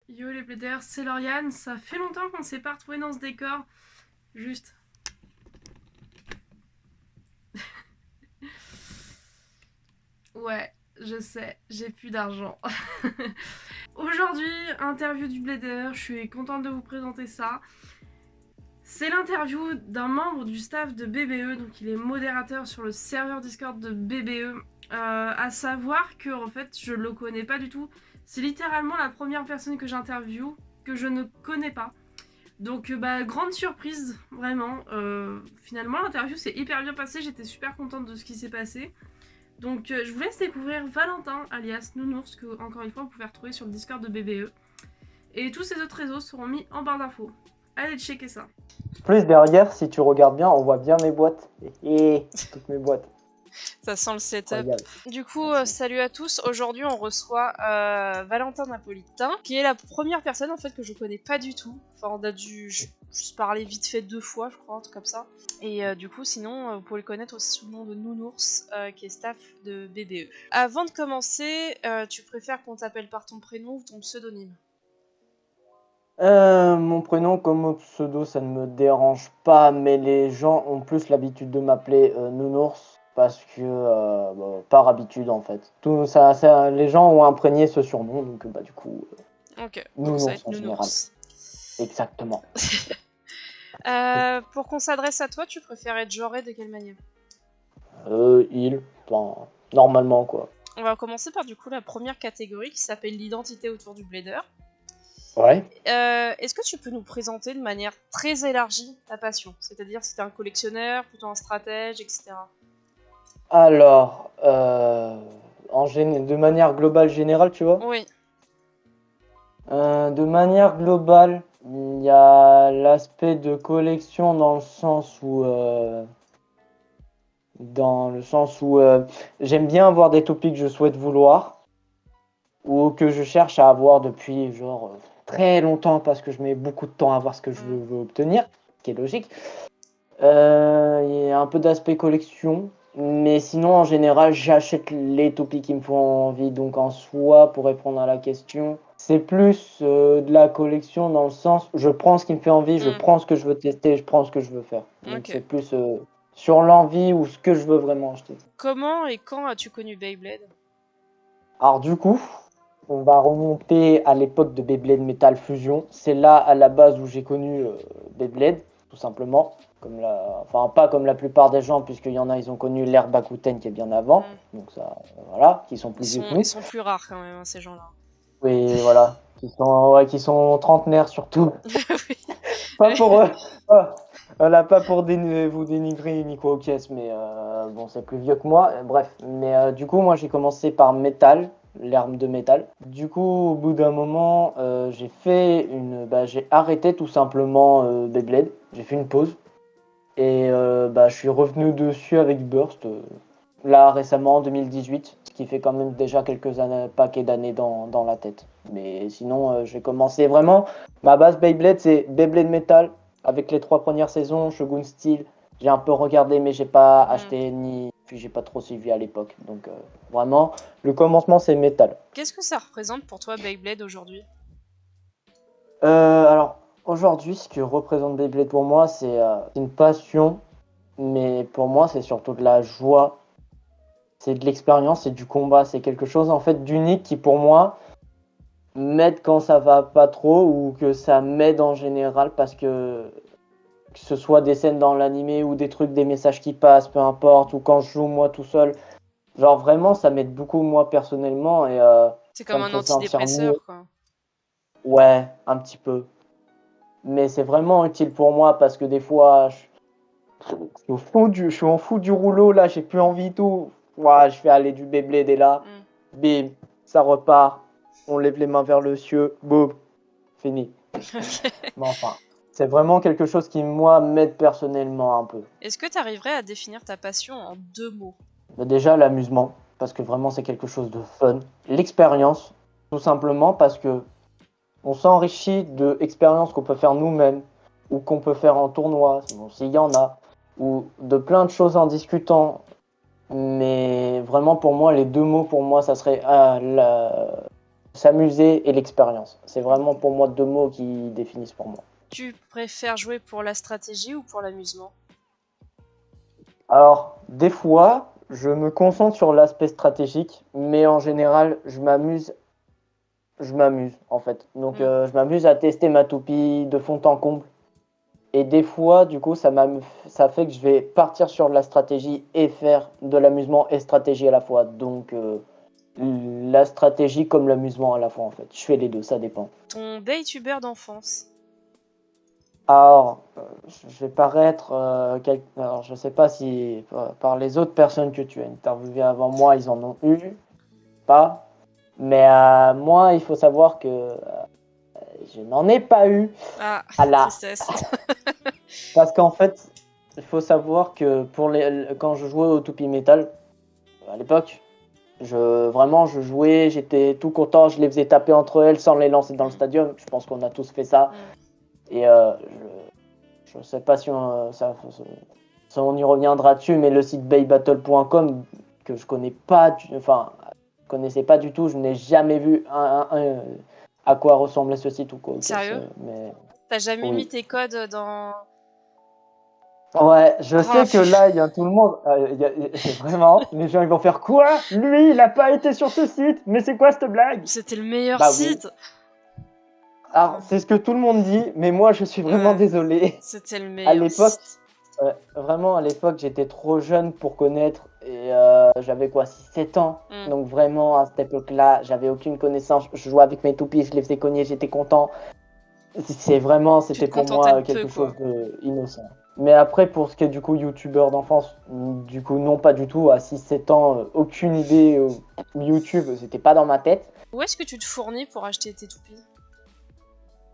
Yo les plaideurs, c'est Lauriane, ça fait longtemps qu'on s'est pas retrouvés dans ce décor. Juste. Ouais, je sais, j'ai plus d'argent. Aujourd'hui, interview du Blader, je suis contente de vous présenter ça. C'est l'interview d'un membre du staff de BBE, donc il est modérateur sur le serveur Discord de BBE. À savoir que en fait, je le connais pas du tout. C'est littéralement la première personne que j'interviewe que je ne connais pas. Donc grande surprise, vraiment. Finalement l'interview s'est hyper bien passée, j'étais super contente de ce qui s'est passé. Donc je vous laisse découvrir Valentin, alias Nounours, que encore une fois vous pouvez retrouver sur le Discord de BBE. Et tous ces autres réseaux seront mis en barre d'infos. Allez checker ça. Plus derrière, si tu regardes bien, on voit bien mes boîtes. Et toutes mes boîtes. Ça sent le setup. Incroyable. Du coup, salut à tous. Aujourd'hui, on reçoit Valentin Napolitain, qui est la première personne en fait que je connais pas du tout. Enfin, on a dû juste parler vite fait 2 fois, je crois, un truc comme ça. Et du coup, sinon, vous pouvez le connaître aussi sous le nom de Nounours, qui est staff de BBE. Avant de commencer, tu préfères qu'on t'appelle par ton prénom ou ton pseudonyme? Mon prénom comme pseudo, ça ne me dérange pas, mais les gens ont plus l'habitude de m'appeler Nounours parce que par habitude en fait. Tout ça, les gens ont imprégné ce surnom, donc du coup, Ok, donc ça va Nounours être en général. Nounours. Exactement. Pour qu'on s'adresse à toi, tu préfères être genré de quelle manière? Enfin, normalement quoi. On va commencer par du coup la première catégorie qui s'appelle l'identité autour du blader. Ouais. Est-ce que tu peux nous présenter de manière très élargie ta passion? C'est-à-dire si t'es un collectionneur, plutôt un stratège, etc. Alors, de manière globale générale, tu vois. Oui. De manière globale, il y a l'aspect de collection dans le sens où j'aime bien avoir des topics que je souhaite vouloir ou que je cherche à avoir depuis très longtemps parce que je mets beaucoup de temps à voir ce que je veux obtenir, ce qui est logique. Il y a un peu d'aspect collection, mais sinon en général j'achète les topics qui me font envie. Donc en soi, pour répondre à la question, c'est plus de la collection dans le sens je prends ce qui me fait envie, je prends ce que je veux tester, je prends ce que je veux faire. Donc Ok. c'est plus sur l'envie ou ce que je veux vraiment acheter. Comment et quand as-tu connu Beyblade? Alors du coup, on va remonter à l'époque de Beyblade Metal Fusion. C'est là à la base où j'ai connu Beyblade, tout simplement. Enfin, pas comme la plupart des gens, puisqu'il y en a, ils ont connu l'ère Bakuten qui est bien avant. Donc ça, voilà, qui sont plus vieux que nous. Ils sont plus rares quand même, hein, ces gens-là. Oui, voilà, qui sont trentenaires surtout. Oui. Pas pour eux. Voilà, pas pour vous dénigrer ni quoi aux caisses, mais bon, c'est plus vieux que moi. Bref, mais du coup, moi, j'ai commencé par métal, l'herbe de métal. Du coup, au bout d'un moment, j'ai arrêté tout simplement Beyblade. J'ai fait une pause et je suis revenu dessus avec Burst là récemment en 2018, ce qui fait quand même déjà quelques années, paquet d'années dans la tête. Mais sinon, j'ai commencé vraiment. Ma base Beyblade, c'est Beyblade Metal avec les 3 premières saisons, Shogun Steel. J'ai un peu regardé, mais j'ai pas acheté puis j'ai pas trop suivi à l'époque. Donc vraiment, le commencement c'est Metal. Qu'est-ce que ça représente pour toi Beyblade aujourd'hui? Alors aujourd'hui, ce que représente Beyblade pour moi, c'est une passion, mais pour moi, c'est surtout de la joie. C'est de l'expérience, c'est du combat, c'est quelque chose en fait d'unique qui pour moi m'aide quand ça va pas trop ou que ça m'aide en général parce que ce soit des scènes dans l'animé ou des trucs, des messages qui passent, peu importe, ou quand je joue moi tout seul, genre vraiment ça m'aide beaucoup moi personnellement et C'est ça comme me un fait sentir mieux. antidépresseur, quoi. Ouais, un petit peu. Mais c'est vraiment utile pour moi parce que des fois je suis en fou du rouleau là, j'ai plus envie et tout. Ouais, je fais aller du Beyblade et là, bim, ça repart. On lève les mains vers le ciel, boum, fini. Mais enfin, c'est vraiment quelque chose qui moi m'aide personnellement un peu. Est-ce que tu arriverais à définir ta passion en 2 mots? Mais déjà l'amusement, parce que vraiment c'est quelque chose de fun. L'expérience, tout simplement parce que on s'enrichit de expériences qu'on peut faire nous-mêmes ou qu'on peut faire en tournoi, s'il y en a, ou de plein de choses en discutant. Mais vraiment pour moi, les 2 mots pour moi, ça serait s'amuser et l'expérience. C'est vraiment pour moi 2 mots qui définissent pour moi. Tu préfères jouer pour la stratégie ou pour l'amusement? Alors, des fois, je me concentre sur l'aspect stratégique, mais en général, je m'amuse en fait. Donc, je m'amuse à tester ma toupie de fond en comble. Et des fois, du coup, ça fait que je vais partir sur de la stratégie et faire de l'amusement et stratégie à la fois. Donc, la stratégie comme l'amusement à la fois en fait. Je fais les deux, ça dépend. Ton daytuber d'enfance? Alors, je vais paraître. Alors, je sais pas si par les autres personnes que tu as interviewées avant moi, ils en ont eu, pas. Mais moi, il faut savoir que je n'en ai pas eu. Ah, À la... tristesse. Parce qu'en fait, il faut savoir que quand je jouais au Toupie Metal, à l'époque, vraiment, je jouais, j'étais tout content, je les faisais taper entre elles sans les lancer dans le stadium. Je pense qu'on a tous fait ça. Et je sais pas si on y reviendra dessus, mais le site baybattle.com que je connaissais pas du tout, je n'ai jamais vu à quoi ressemblait ce site ou quoi. Sérieux? Mais... T'as jamais mis tes codes dans... Ouais, je sais que là, il y a tout le monde. Vraiment, les gens ils vont faire quoi? Lui, il a pas été sur ce site, mais c'est quoi cette blague? C'était le meilleur Bah, site. oui. Alors, c'est ce que tout le monde dit, mais moi, je suis vraiment désolé. C'était le meilleur À l'époque, site. vraiment, à l'époque, j'étais trop jeune pour connaître et j'avais quoi, 6-7 ans. Donc vraiment, à cette époque-là, j'avais aucune connaissance. Je jouais avec mes toupies, je les faisais cogner, j'étais content. C'était pour moi quelque chose d'innocent. Mais après, pour ce qui est du coup youtubeur d'enfance, du coup non, pas du tout. À 6-7 ans, aucune idée. YouTube, c'était pas dans ma tête. Où est-ce que tu te fournis pour acheter tes toupies?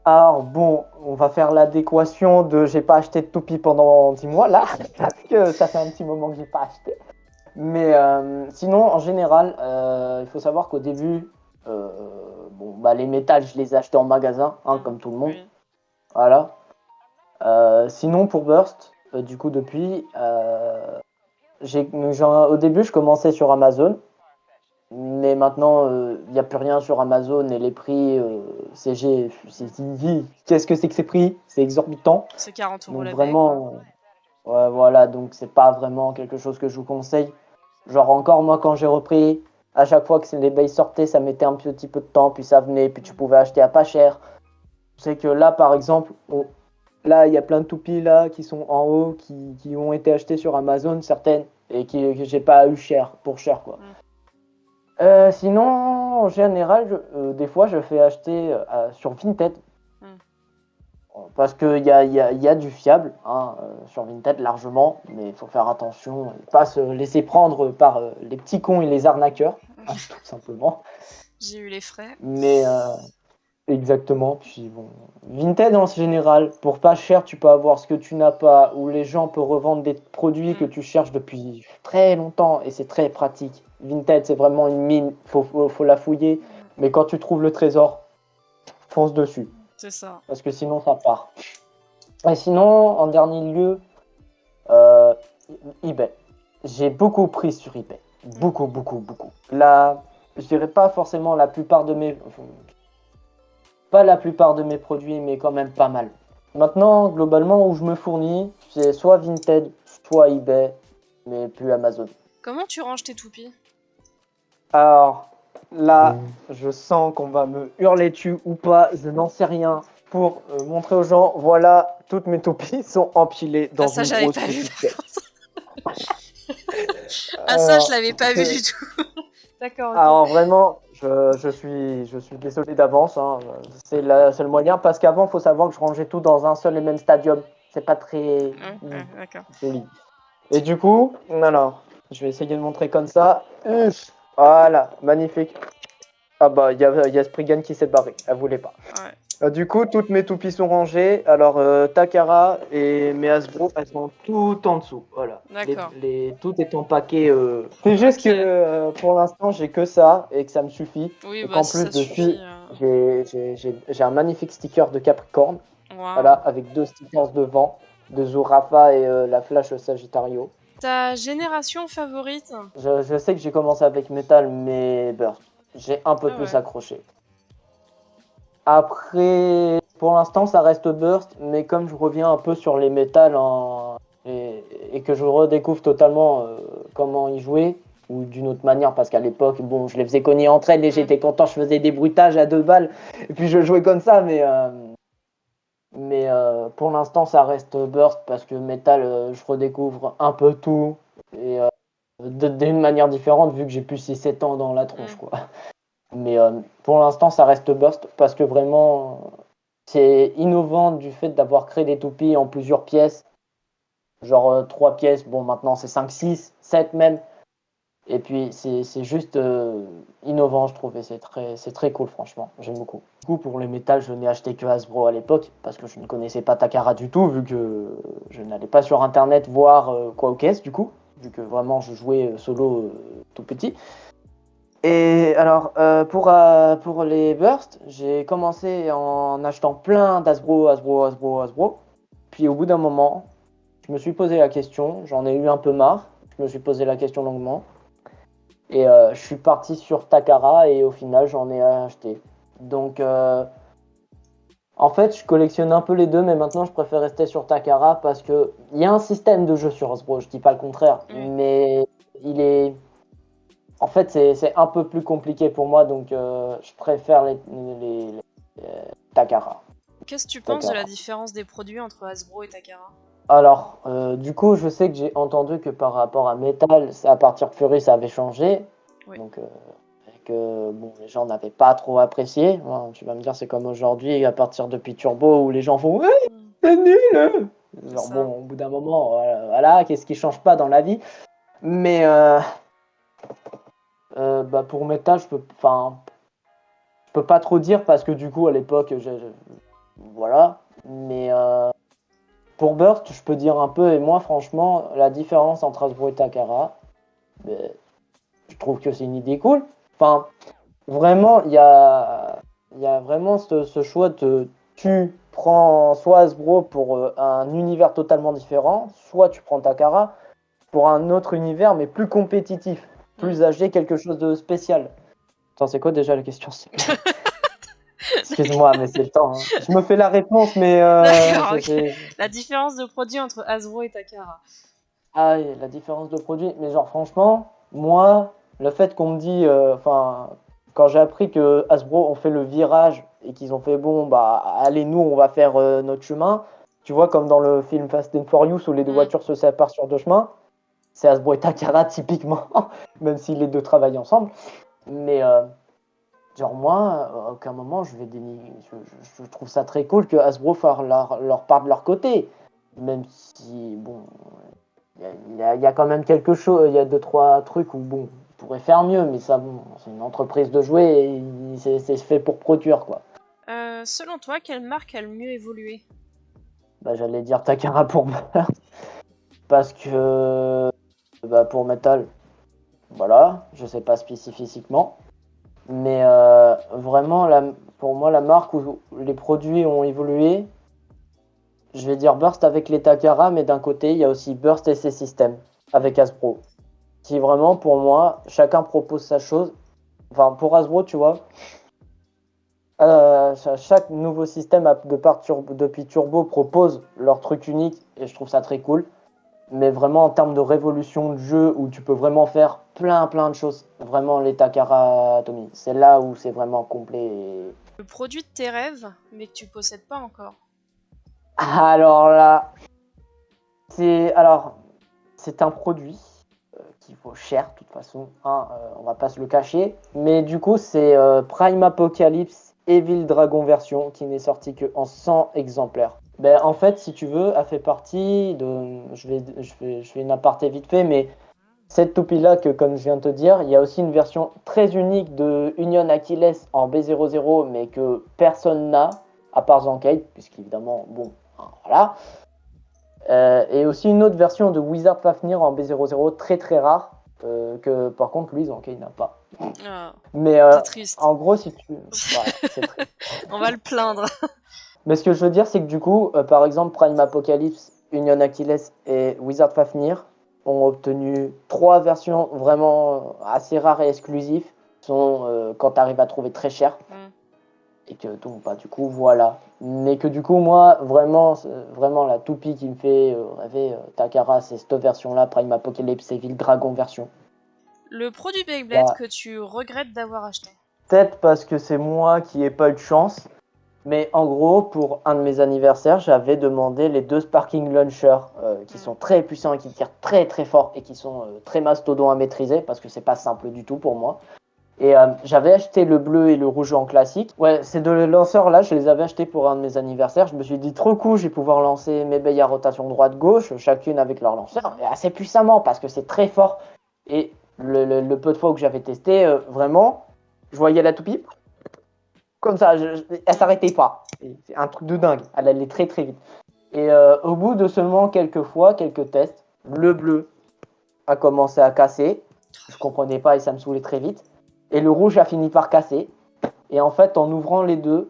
Alors bon, on va faire l'adéquation de j'ai pas acheté de toupie pendant 10 mois là, parce que ça fait un petit moment que j'ai pas acheté. Mais sinon, en général, il faut savoir qu'au début, les métals, je les ai achetés en magasin, comme tout le monde. Oui. Voilà. Sinon, pour Burst, du coup, depuis, au début, je commençais sur Amazon. Mais maintenant, il n'y a plus rien sur Amazon et les prix, qu'est-ce que c'est que ces prix? C'est exorbitant. C'est 40 € donc, la vraiment, ouais, voilà, donc c'est pas vraiment quelque chose que je vous conseille. Genre encore moi quand j'ai repris, à chaque fois que les bails sortaient, ça mettait un petit peu de temps, puis ça venait, puis tu pouvais acheter à pas cher. Je sais que là, par exemple, là, il y a plein de toupies là qui sont en haut, qui ont été achetées sur Amazon, certaines, et que j'ai pas eu pour cher quoi. Sinon, en général, des fois, je fais acheter sur Vinted. Parce qu'il y a du fiable sur Vinted largement, mais il faut faire attention et pas se laisser prendre par les petits cons et les arnaqueurs, tout simplement. J'ai eu les frais. Mais exactement. Puis bon, Vinted en général, pour pas cher, tu peux avoir ce que tu n'as pas, ou les gens peuvent revendre des produits que tu cherches depuis très longtemps et c'est très pratique. Vinted, c'est vraiment une mine, faut la fouiller, mais quand tu trouves le trésor, fonce dessus. C'est ça. Parce que sinon, ça part. Et sinon, en dernier lieu, eBay. J'ai beaucoup pris sur eBay. Beaucoup. Là, je dirais pas forcément pas la plupart de mes produits, mais quand même pas mal. Maintenant, globalement, où je me fournis, c'est soit Vinted, soit eBay, mais plus Amazon. Comment tu ranges tes toupies? Alors, là, je sens qu'on va me hurler dessus ou pas, je n'en sais rien. Pour montrer aux gens, voilà, toutes mes toupies sont empilées dans une grosse petite. Ça, je l'avais pas vu du tout. D'accord. Okay. Alors vraiment, je suis désolé d'avance. C'est le seul moyen parce qu'avant, il faut savoir que je rangeais tout dans un seul et même stadium. C'est pas très joli. Et du coup, alors, je vais essayer de montrer comme ça. Voilà, magnifique. Ah bah, il y a Spriggan qui s'est barré. Elle voulait pas. Ouais. Du coup, toutes mes toupies sont rangées. Alors, Takara et mes Hasbro, elles sont toutes en dessous. Voilà. D'accord. Tout est empaqué. C'est juste que pour l'instant, j'ai que ça et que ça me suffit. Oui, en plus dessus, j'ai un magnifique sticker de Capricorne. Wow. Voilà, avec 2 stickers devant, de Zurafa et la Flash Sagittario. Ta génération favorite? Je sais que j'ai commencé avec Metal, mais Burst. J'ai un peu plus accroché. Après, pour l'instant, ça reste Burst, mais comme je reviens un peu sur les métals et que je redécouvre totalement comment y jouer, ou d'une autre manière, parce qu'à l'époque, bon, je les faisais cogner entre elles et j'étais content, je faisais des bruitages à 2 balles, et puis je jouais comme ça, mais pour l'instant, ça reste Burst, parce que métal, je redécouvre un peu tout, et d'une manière différente, vu que j'ai plus 6-7 ans dans la tronche, quoi. Mais pour l'instant, ça reste Burst parce que vraiment, c'est innovant du fait d'avoir créé des toupies en plusieurs pièces. Genre 3 pièces, bon maintenant c'est 5, 6, 7 même. Et puis c'est juste innovant, je trouve, et c'est très cool, franchement. J'aime beaucoup. Du coup, pour les métals, je n'ai acheté que Hasbro à l'époque parce que je ne connaissais pas Takara du tout, vu que je n'allais pas sur internet voir quoi aux caisses, du coup, vu que vraiment je jouais solo tout petit. Et alors, pour les bursts, j'ai commencé en achetant plein d'Hasbro. Puis au bout d'un moment, je me suis posé la question, j'en ai eu un peu marre, je me suis posé la question longuement. Et je suis parti sur Takara et au final, j'en ai acheté. Donc, en fait, je collectionne un peu les deux, mais maintenant, je préfère rester sur Takara parce qu'il y a un système de jeu sur Hasbro, je dis pas le contraire, mais il est... En fait, c'est un peu plus compliqué pour moi, donc je préfère les Takara. Qu'est-ce que tu penses de la différence des produits entre Hasbro et Takara? Alors, du coup, je sais que j'ai entendu que par rapport à Metal, à partir de Fury, ça avait changé. Oui. Donc, que bon, les gens n'avaient pas trop apprécié. Bon, tu vas me dire, c'est comme aujourd'hui, à partir de Turbo, où les gens font ouais, c'est nul. Genre, bon, au bout d'un moment, voilà, qu'est-ce qui change pas dans la vie? Mais bah, pour Metal, je peux pas trop dire parce que du coup, à l'époque, voilà. Mais pour Burst, je peux dire un peu, et moi, franchement, la différence entre Hasbro et Takara, je trouve que c'est une idée cool. Enfin, vraiment, il y a vraiment ce choix de tu prends soit Hasbro pour un univers totalement différent, soit tu prends Takara pour un autre univers, mais plus compétitif, plus âgé, quelque chose de spécial. Attends, c'est quoi déjà la question? Excuse-moi, mais c'est le temps. Hein. Je me fais la réponse, mais. D'accord, ok. La différence de produit entre Hasbro et Takara. Ah, oui, la différence de produit. Mais genre, franchement, moi, le fait qu'on me dit. Enfin, quand j'ai appris que Hasbro ont fait le virage et qu'ils ont fait bon, bah, allez, nous, on va faire notre chemin. Tu vois, comme dans le film Fast and Furious où les deux voitures se séparent sur deux chemins. C'est Hasbro et Takara, typiquement. Même si les deux travaillent ensemble. Mais. Genre moi, à aucun moment je vais dénigrer. Je trouve ça très cool que Hasbro leur part de leur côté. Même si, bon, il y a quand même quelque chose, il y a 2-3 trucs où, bon, ils pourraient faire mieux, mais ça, bon, c'est une entreprise de jouets et c'est fait pour produire, quoi. Selon toi, quelle marque a le mieux évolué? Bah, j'allais dire Takara pour Burst, parce que, bah, pour Metal, voilà, je sais pas spécifiquement. Mais vraiment, pour moi, la marque où les produits ont évolué, je vais dire Burst avec les Takara, mais d'un côté, il y a aussi Burst et ses systèmes avec Hasbro. Qui vraiment, pour moi, chacun propose sa chose. Enfin, pour Hasbro, tu vois, chaque nouveau système depuis Turbo propose leur truc unique et je trouve ça très cool. Mais vraiment en termes de révolution de jeu où tu peux vraiment faire plein de choses, vraiment les Takara Atomy, c'est là où c'est vraiment complet. Le produit de tes rêves, mais que tu possèdes pas encore. Alors là, c'est un produit qui vaut cher de toute façon, hein, on va pas se le cacher. Mais du coup c'est Prime Apocalypse Evil Dragon version qui n'est sorti que en 100 exemplaires. Ben, en fait, si tu veux, elle fait partie de. Je fais une aparté vite fait, mais cette toupie-là, que comme je viens de te dire, il y a aussi une version très unique de Union Achilles en B00, mais que personne n'a, à part Zankade, puisqu'évidemment, bon, hein, voilà. Et aussi une autre version de Wizard Fafnir en B00, très rare, que par contre, lui, Zankade n'a pas. Mais c'est triste. En gros, si tu. Voilà, c'est triste. On va le plaindre. Mais ce que je veux dire, c'est que du coup, par exemple, Prime Apocalypse, Union Achilles et Wizard Fafnir ont obtenu 3 versions vraiment assez rares et exclusives. Sont quand tu arrives à trouver très cher. Et que donc, du coup, voilà. Mais que du coup, moi, vraiment, vraiment la toupie qui me fait rêver, Takara, c'est cette version-là, Prime Apocalypse Evil Dragon version. Le produit Beyblade Bah, que tu regrettes d'avoir acheté. peut-être parce que c'est moi qui n'ai pas eu de chance, mais en gros, pour un de mes anniversaires, j'avais demandé les 2 Sparking Launcher qui sont très puissants et qui tirent très très fort et qui sont très mastodons à maîtriser parce que c'est pas simple du tout pour moi. Et j'avais acheté le bleu et le rouge en classique. Ouais, ces 2 lanceurs-là, je les avais achetés pour un de mes anniversaires. Je me suis dit, trop cool, je vais pouvoir lancer mes billes à rotation droite-gauche, chacune avec leur lanceur, et assez puissamment parce que c'est très fort. Et le peu de fois que j'avais testé, vraiment, je voyais la toupie, comme ça, elle s'arrêtait pas. C'est un truc de dingue, elle allait très très vite. Et au bout de seulement quelques fois, quelques tests, le bleu a commencé à casser. Je comprenais pas et ça me saoulait très vite. Et le rouge a fini par casser. Et en fait, en ouvrant les deux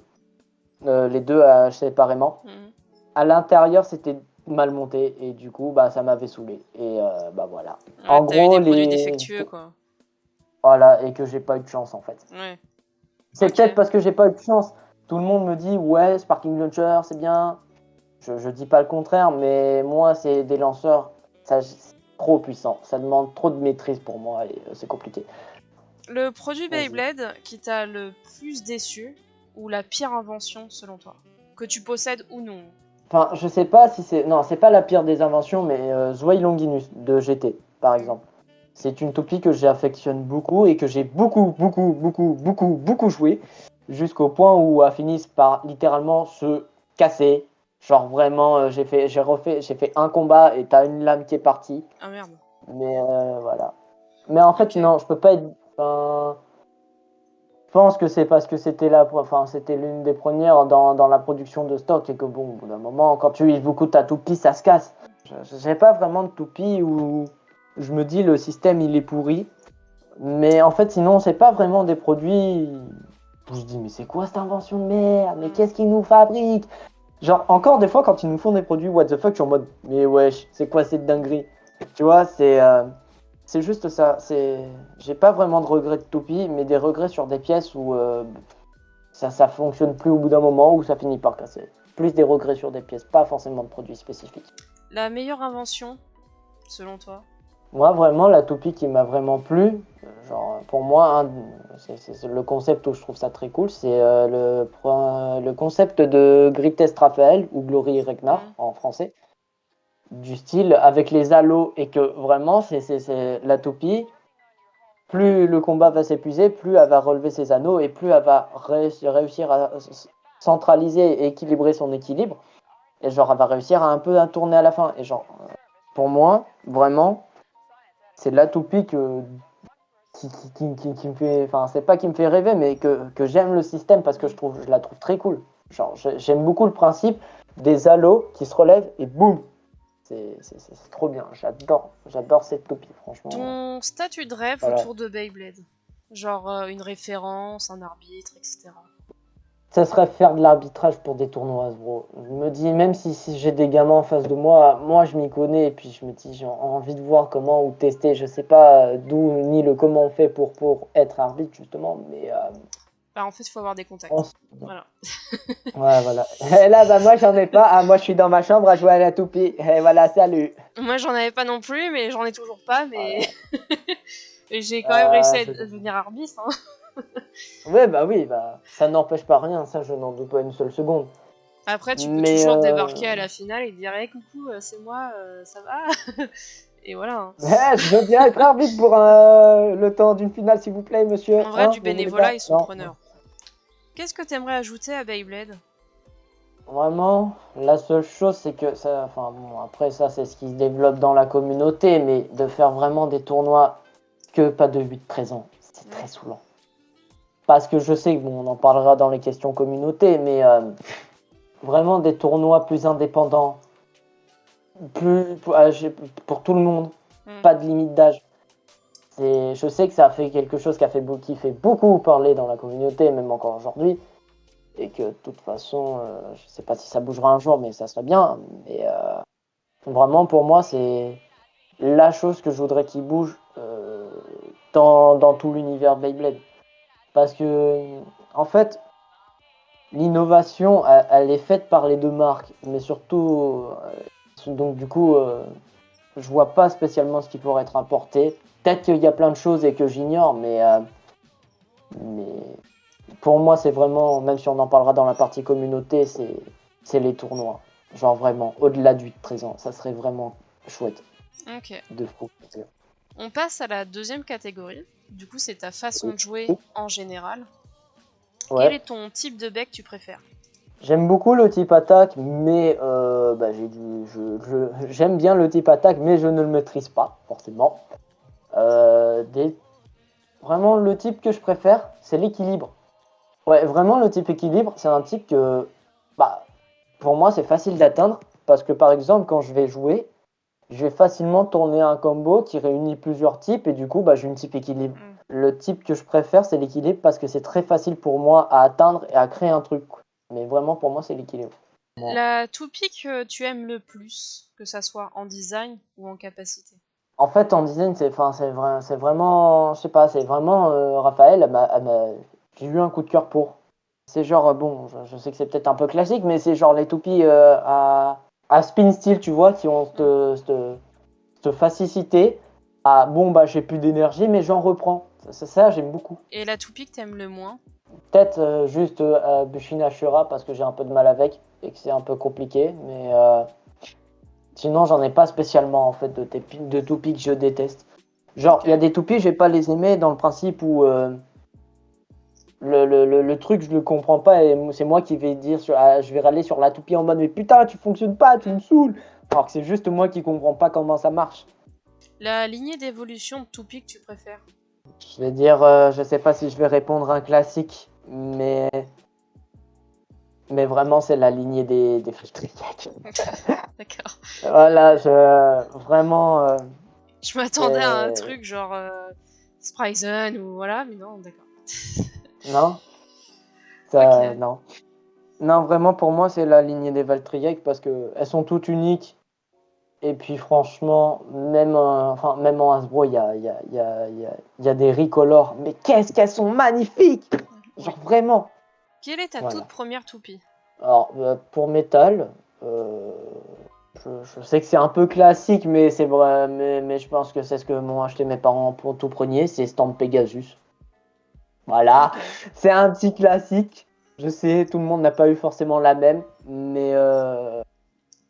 séparément, à l'intérieur, c'était mal monté. Et du coup, ça m'avait saoulé. Et voilà. Ouais, en t'as gros, eu des produits défectueux, quoi. Voilà, et que j'ai pas eu de chance, en fait. Ouais. C'est Ok. peut-être parce que j'ai pas eu de chance. Tout le monde me dit, ouais, Sparking Launcher, c'est bien. Je dis pas le contraire, mais moi, c'est des lanceurs, ça, c'est trop puissant. Ça demande trop de maîtrise pour moi et c'est compliqué. Le produit Vas-y. Beyblade qui t'a le plus déçu ou la pire invention selon toi, que tu possèdes ou non. Enfin, je sais pas si c'est. Non, c'est pas la pire des inventions, mais Zwei Longinus de GT, par exemple. C'est une toupie que j'affectionne beaucoup et que j'ai beaucoup joué, jusqu'au point où elle finisse par littéralement se casser. Genre vraiment, j'ai fait un combat et t'as une lame qui est partie. Ah merde. Mais voilà. Mais en fait, Ok. non, je peux pas être. Enfin, je pense que c'est parce que c'était l'une des premières dans la production de stock et que bon, au bout d'un moment, quand tu utilises beaucoup ta toupie, ça se casse. J'ai pas vraiment de toupie où je me dis le système il est pourri. Mais en fait, sinon, c'est pas vraiment des produits où je dis mais c'est quoi cette invention de merde? Mais qu'est-ce qu'ils nous fabriquent? Genre, encore des fois, quand ils nous font des produits what the fuck, je suis en mode mais wesh, c'est quoi cette dinguerie? Tu vois, c'est juste ça. J'ai pas vraiment de regrets de toupie, mais des regrets sur des pièces où ça fonctionne plus au bout d'un moment ou ça finit par casser. Plus des regrets sur des pièces, pas forcément de produits spécifiques. La meilleure invention selon toi. Moi, vraiment, la toupie qui m'a vraiment plu, genre pour moi, c'est le concept où je trouve ça très cool, c'est le concept de Greatest Raphaël ou Glory Ragnar en français, du style avec les halos et que vraiment, c'est la toupie. Plus le combat va s'épuiser, plus elle va relever ses anneaux et plus elle va réussir à centraliser et équilibrer son équilibre. Et genre, elle va réussir à un peu à tourner à la fin. Et genre, pour moi, vraiment, c'est la toupie qui me fait. Enfin, c'est pas qui me fait rêver, mais que j'aime le système parce que je la trouve très cool. Genre, j'aime beaucoup le principe des halos qui se relèvent et boum! C'est trop bien. J'adore cette toupie, franchement. Ton statut de rêve Voilà. autour de Beyblade. Genre une référence, un arbitre, etc. Ça serait faire de l'arbitrage pour des tournois, bro. Je me dis, même si j'ai des gamins en face de moi, je m'y connais et puis je me dis, j'ai envie de voir comment ou tester. Je sais pas d'où ni le comment on fait pour être arbitre, justement, mais. Bah, en fait, il faut avoir des contacts. Voilà. Ouais, voilà. Et là, moi, j'en ai pas. Ah, moi, je suis dans ma chambre à jouer à la toupie. Et voilà, salut. Moi, j'en avais pas non plus, mais j'en ai toujours pas, mais. Voilà. Et j'ai quand même réussi à je- devenir arbitre. Hein. Ouais, oui, ça n'empêche pas rien, ça, je n'en doute pas une seule seconde. Après, tu peux Mais. toujours débarquer à la finale et dire hey, coucou, c'est moi, ça va. Et voilà. Hein. Je veux bien être arbitre pour le temps d'une finale, s'il vous plaît, monsieur. En vrai, Hein, du vous voulez bénévolat, pas ils sont Non. preneurs. Qu'est-ce que t'aimerais ajouter à Beyblade? Vraiment, la seule chose, c'est que ça. Enfin, bon, après, ça, c'est ce qui se développe dans la communauté, mais de faire vraiment des tournois que pas de 8 présents, c'est très saoulant. Parce que je sais que, bon, on en parlera dans les questions communauté, mais vraiment des tournois plus indépendants, pour tout le monde, pas de limite d'âge. Je sais que ça a fait quelque chose qui fait beaucoup parler dans la communauté, même encore aujourd'hui. Et que de toute façon, je sais pas si ça bougera un jour, mais ça serait bien. Mais vraiment, pour moi, c'est la chose que je voudrais qu'il bouge dans tout l'univers Beyblade. Parce que, en fait, l'innovation, elle est faite par les deux marques, mais surtout, donc du coup, je vois pas spécialement ce qui pourrait être apporté. Peut-être qu'il y a plein de choses et que j'ignore, mais pour moi, c'est vraiment, même si on en parlera dans la partie communauté, c'est les tournois. Genre vraiment, au-delà du 13 ans, ça serait vraiment chouette Ok. de fou. On passe à la deuxième catégorie. Du coup, c'est ta façon de jouer en général. Quel Ouais. est ton type de deck que tu préfères? J'aime beaucoup le type attaque, mais j'aime bien le type attaque, mais je ne le maîtrise pas, forcément. Vraiment, le type que je préfère, c'est l'équilibre. Ouais, vraiment, le type équilibre, c'est un type que, bah, pour moi, c'est facile d'atteindre, parce que par exemple, quand je vais jouer, je vais facilement tourner un combo qui réunit plusieurs types, et du coup, j'ai une type équilibre. Le type que je préfère, c'est l'équilibre, parce que c'est très facile pour moi à atteindre et à créer un truc. Mais vraiment, pour moi, c'est l'équilibre. La toupie que tu aimes le plus, que ça soit en design ou en capacité? En fait, en design, c'est vraiment, je sais pas, c'est vraiment Raphaël, j'ai eu un coup de cœur pour. C'est genre, bon, je sais que c'est peut-être un peu classique, mais c'est genre les toupies à spin style, tu vois, qui ont cette facilité à, bon, j'ai plus d'énergie, mais j'en reprends. C'est ça, j'aime beaucoup. Et la toupie que t'aimes le moins? Peut-être juste Bushina Shura, parce que j'ai un peu de mal avec et que c'est un peu compliqué, mais sinon, j'en ai pas spécialement, en fait, de toupies que je déteste. Genre, il y a des toupies, je vais pas les aimer dans le principe où le truc, je le comprends pas et c'est moi qui vais dire, je vais râler sur la toupie en mode mais putain, tu fonctionnes pas, tu me saoules. Alors que c'est juste moi qui comprends pas comment ça marche. La lignée d'évolution de toupie que tu préfères? Je vais dire, je sais pas si je vais répondre un classique, mais vraiment, c'est la lignée des Filtriac. D'accord. Voilà, vraiment. Je m'attendais à un truc genre Spryzen ou voilà, mais non, d'accord. Non, Ok. non. Non, vraiment, pour moi, c'est la lignée des Valtryek parce qu'elles sont toutes uniques. Et puis, franchement, même en Hasbro, il y a des ricolores. Mais qu'est-ce qu'elles sont magnifiques! Genre, vraiment. Quelle est ta toute première toupie? Alors, pour Metal, je sais que c'est un peu classique, mais c'est vrai, mais je pense que c'est ce que m'ont acheté mes parents pour tout premier, c'est Stamp Pegasus. Voilà, c'est un petit classique. Je sais, tout le monde n'a pas eu forcément la même, mais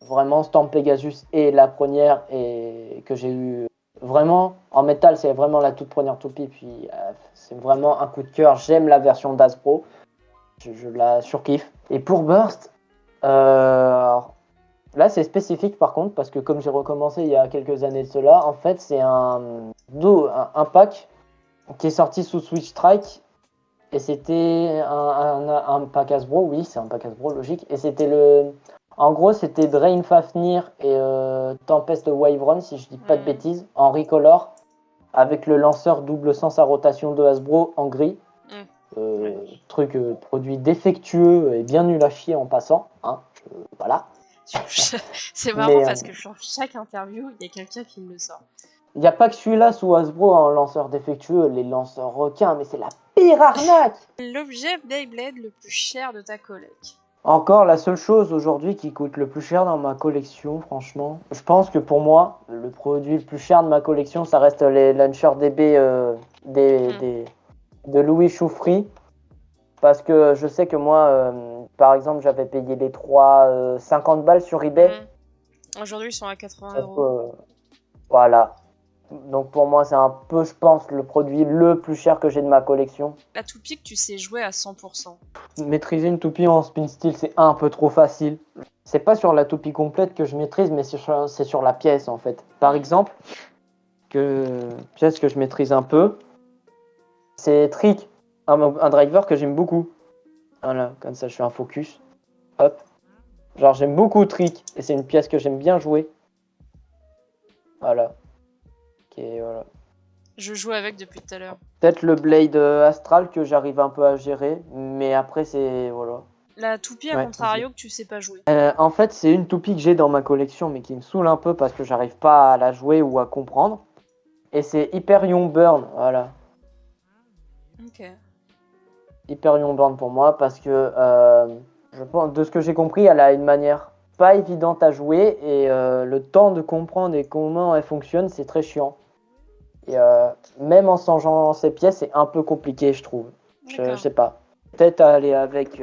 vraiment, Stamp Pegasus est la première et que j'ai eu vraiment en métal, c'est vraiment la toute première toupie. Puis c'est vraiment un coup de cœur. J'aime la version d'Aspro, je la surkiffe. Et pour Burst, alors, là c'est spécifique par contre parce que comme j'ai recommencé il y a quelques années de cela, en fait c'est un pack qui est sorti sous Switch Strike. Et c'était un pack Hasbro, oui, c'est un pack Hasbro, logique. Et c'était en gros, c'était Drain Fafnir et Tempest Wyvern, si je dis pas de bêtises, en recolor, avec le lanceur double sens à rotation de Hasbro en gris. Truc produit défectueux et bien nul à chier en passant. Hein, voilà. C'est marrant parce que sur chaque interview, il y a quelqu'un qui me le sort. Il n'y a pas que celui-là sous Hasbro en lanceur défectueux, les lanceurs requins, mais c'est la pire arnaque! L'objet Beyblade le plus cher de ta collecte? Encore la seule chose aujourd'hui qui coûte le plus cher dans ma collection, franchement. Je pense que pour moi, le produit le plus cher de ma collection, ça reste les launchers DB de Louis Choufri. Parce que je sais que moi, par exemple, j'avais payé les 3 50 balles sur eBay. Aujourd'hui, ils sont à 80 €. Voilà. Donc pour moi, c'est un peu, je pense, le produit le plus cher que j'ai de ma collection. La toupie que tu sais jouer à 100%. Maîtriser une toupie en spin steel, c'est un peu trop facile. C'est pas sur la toupie complète que je maîtrise, mais c'est sur la pièce en fait. Par exemple, pièce que je maîtrise un peu, c'est Trick, un driver que j'aime beaucoup. Voilà, comme ça je fais un focus. Hop. Genre j'aime beaucoup Trick, et c'est une pièce que j'aime bien jouer. Voilà. Voilà. Je joue avec depuis tout à l'heure. Peut-être le Blade Astral que j'arrive un peu à gérer, mais après c'est... voilà. La toupie à contrario que tu sais pas jouer. En fait, c'est une toupie que j'ai dans ma collection, mais qui me saoule un peu parce que j'arrive pas à la jouer ou à comprendre. Et c'est Hyperion Burn, voilà. Ok. Hyperion Burn pour moi parce que je pense, de ce que j'ai compris, elle a une manière pas évidente à jouer et le temps de comprendre et comment elle fonctionne, c'est très chiant. Et même en changeant ses pièces, c'est un peu compliqué, je trouve. Je sais pas. Peut-être aller avec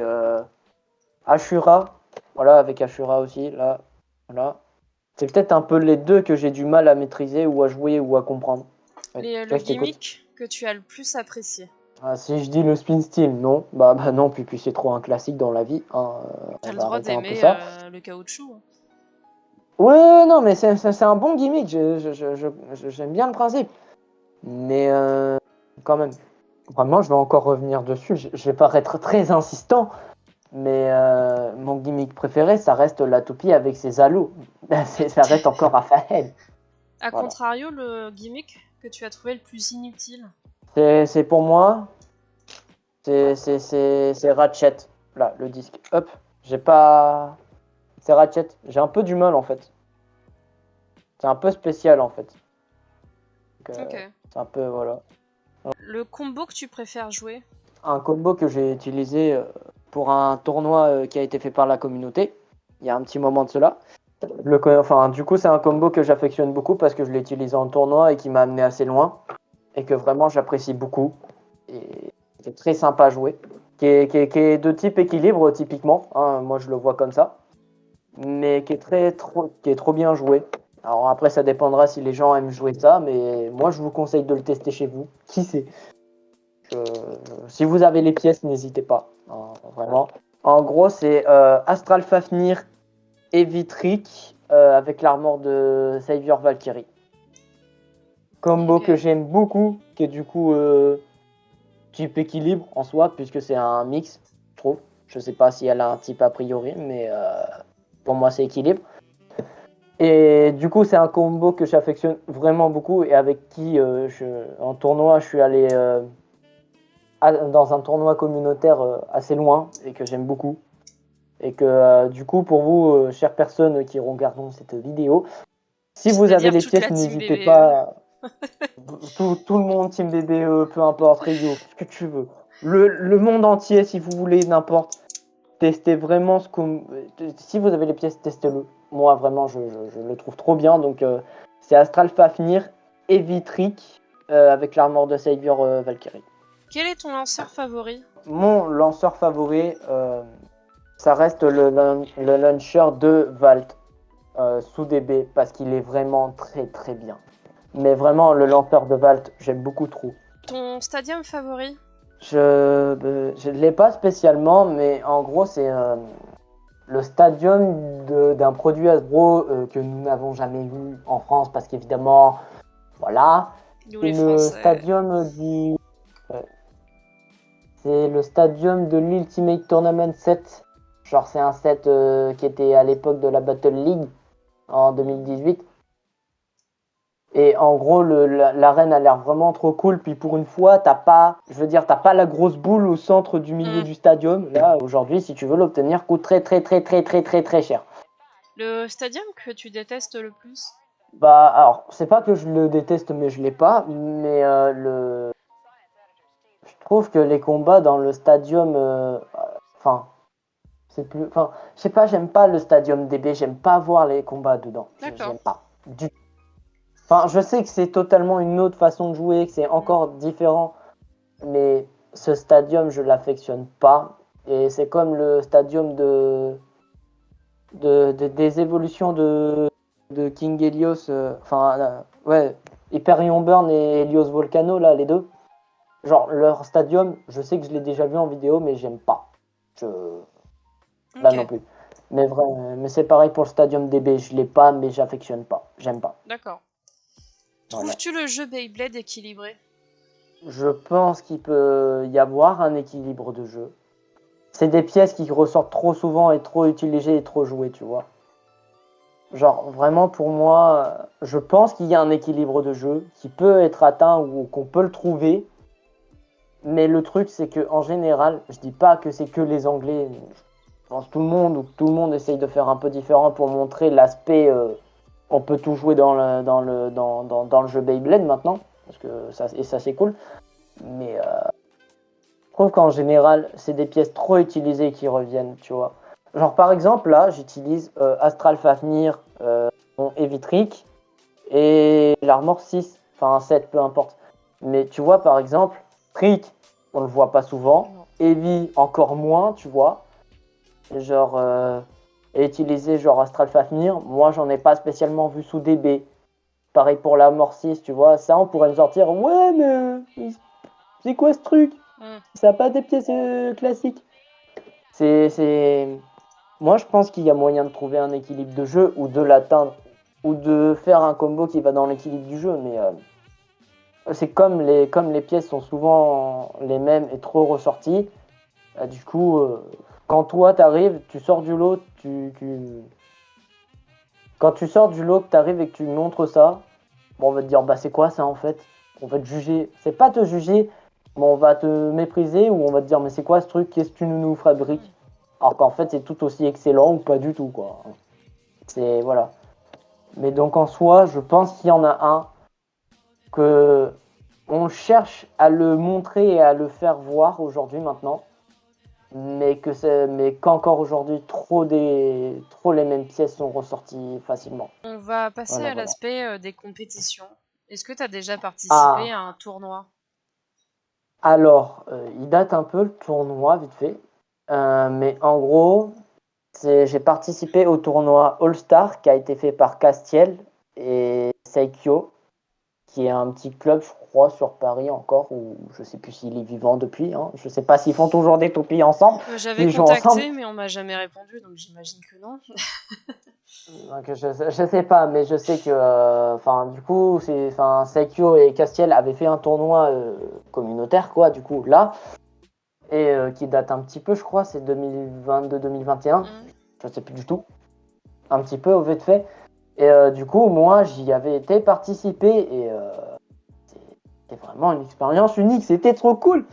Ashura. Voilà, avec Ashura aussi, là. Voilà. C'est peut-être un peu les deux que j'ai du mal à maîtriser ou à jouer ou à comprendre. Ouais, Le je t'écoute. gimmick que tu as le plus apprécié. Ah, si je dis le spin steel, non. Bah non, puis c'est trop un classique dans la vie. Hein. T'as On le va droit arrêter un peu d'aimer ça. le caoutchouc. Hein. Ouais, non, mais c'est un bon gimmick. J'aime bien le principe. Mais quand même, vraiment, je vais encore revenir dessus. Je vais paraître très insistant. Mais mon gimmick préféré, ça reste la toupie avec ses halos. Ça reste encore Raphaël. A Voilà. contrario, le gimmick que tu as trouvé le plus inutile. C'est pour moi, c'est Ratchet. Là, le disque. Hop, j'ai pas. C'est Ratchet. J'ai un peu du mal en fait. C'est un peu spécial en fait. Donc, Ok. c'est un peu, voilà. Le combo que tu préfères jouer. Un combo que j'ai utilisé pour un tournoi qui a été fait par la communauté. Il y a un petit moment de cela. Du coup, c'est un combo que j'affectionne beaucoup parce que je l'ai utilisé en tournoi et qui m'a amené assez loin. Et que vraiment j'apprécie beaucoup. Et c'est très sympa à jouer. Qui est de type équilibre, typiquement. Hein, moi, je le vois comme ça. Mais qui est trop bien joué. Alors après, ça dépendra si les gens aiment jouer ça. Mais moi, je vous conseille de le tester chez vous. Qui sait? Si vous avez les pièces, n'hésitez pas. Hein, vraiment. En gros, c'est Astral Fafnir et Vitric avec l'armure de Savior Valkyrie. Combo Ok. que j'aime beaucoup, qui est du coup type équilibre en soi, puisque c'est un mix, je trouve. Je sais pas si elle a un type a priori, mais pour moi c'est équilibre. Et du coup, c'est un combo que j'affectionne vraiment beaucoup et avec qui, en tournoi, je suis allé dans un tournoi communautaire assez loin et que j'aime beaucoup. Et que du coup, pour vous, chères personnes qui regarderont cette vidéo, si vous avez C'est-à-dire les toute la pièces, team n'hésitez BBE. pas. Tout le monde, Team BBE, peu importe, Rio, ce que tu veux. Le monde entier, si vous voulez, n'importe. Testez vraiment ce que. Si vous avez les pièces, testez-le. Moi, vraiment, je le trouve trop bien. Donc, c'est Astral Fafnir et Vitric avec l'armure de Savior Valkyrie. Quel est ton lanceur favori? Mon lanceur favori, ça reste le launcher de Valt sous DB parce qu'il est vraiment très très bien. Mais vraiment, le lanceur de Valt, j'aime beaucoup trop. Ton stadium favori? Je ne l'ai pas spécialement, mais en gros, c'est le stadium d'un produit Hasbro que nous n'avons jamais vu en France parce qu'évidemment, voilà, Nous c'est les le Français. stadium c'est le stadium de l'Ultimate Tournament 7. Genre, c'est un set qui était à l'époque de la Battle League en 2018. Et en gros, l'arène a l'air vraiment trop cool. Puis pour une fois, t'as pas la grosse boule au centre du milieu du stadium. Là, aujourd'hui, si tu veux l'obtenir, coûte très très très très très très très cher. Le stadium que tu détestes le plus? Bah, alors, c'est pas que je le déteste, mais je l'ai pas. Mais je trouve que les combats dans le stadium, c'est plus, je sais pas, j'aime pas le stadium DB. J'aime pas voir les combats dedans. D'accord. J'aime pas du tout. Enfin, je sais que c'est totalement une autre façon de jouer, que c'est encore différent, mais ce stadium, je l'affectionne pas. Et c'est comme le stadium des évolutions de King Helios, ouais, Hyperion Burn et Helios Volcano, là, les deux. Genre, leur stadium, je sais que je l'ai déjà vu en vidéo, mais j'aime pas. Là Ok. non plus. Mais c'est pareil pour le stadium DB, je l'ai pas, mais j'affectionne pas. J'aime pas. D'accord. Voilà. Trouves-tu le jeu Beyblade équilibré? Je pense qu'il peut y avoir un équilibre de jeu. C'est des pièces qui ressortent trop souvent et trop utilisées et trop jouées, tu vois. Genre, vraiment, pour moi, je pense qu'il y a un équilibre de jeu qui peut être atteint ou qu'on peut le trouver. Mais le truc, c'est que en général, je dis pas que c'est que les Anglais. Je pense tout le monde essaye de faire un peu différent pour montrer l'aspect. On peut tout jouer dans le jeu Beyblade maintenant. Parce que ça c'est cool. Mais trouve qu'en général, c'est des pièces trop utilisées qui reviennent, tu vois. Genre, par exemple, là, j'utilise Astral Fafnir, mon Evitric et l'Armor 6, enfin 7, peu importe. Mais tu vois, par exemple, Trick, on le voit pas souvent. Non. Evi, encore moins, tu vois. Genre, et utiliser genre Astral Fafnir, moi, j'en ai pas spécialement vu sous DB. Pareil pour l'Armor 6, tu vois. Ça, on pourrait me sortir, ouais, mais c'est quoi ce truc? Ça n'a pas des pièces classiques. C'est... Moi, je pense qu'il y a moyen de trouver un équilibre de jeu ou de l'atteindre ou de faire un combo qui va dans l'équilibre du jeu. Mais c'est comme les pièces sont souvent les mêmes et trop ressorties. Du coup, quand toi t'arrives, tu sors du lot, quand tu sors du lot, que t'arrives et que tu montres ça, bon, on va te dire bah c'est quoi ça en fait? On va te juger. C'est pas te juger, mais on va te mépriser ou on va te dire mais c'est quoi ce truc? Qu'est-ce que tu nous fabriques? Alors qu'en fait c'est tout aussi excellent ou pas du tout quoi. C'est voilà. Mais donc en soi, je pense qu'il y en a un que on cherche à le montrer et à le faire voir aujourd'hui maintenant, mais qu'encore aujourd'hui trop les mêmes pièces sont ressorties facilement. On va passer Voilà, à voilà. l'aspect des compétitions. Est-ce que tu as déjà participé à un tournoi? Alors, il date un peu le tournoi vite fait, mais en gros, j'ai participé au tournoi All-Star qui a été fait par Castiel et Seikyo, qui est un petit club, je crois, sur Paris encore, ou je sais plus s'il est vivant depuis. Hein. Je sais pas s'ils font toujours des toupies ensemble, J'avais s'ils jouent ensemble. contacté, mais on m'a jamais répondu, donc j'imagine que non. Donc, je sais pas, mais je sais que, du coup, Seikyo et Castiel avaient fait un tournoi communautaire, quoi, du coup, là, et qui date un petit peu, je crois, c'est 2022-2021, je sais plus du tout, un petit peu au vite fait. Et du coup, moi, j'y avais été participer et c'était vraiment une expérience unique, c'était trop cool.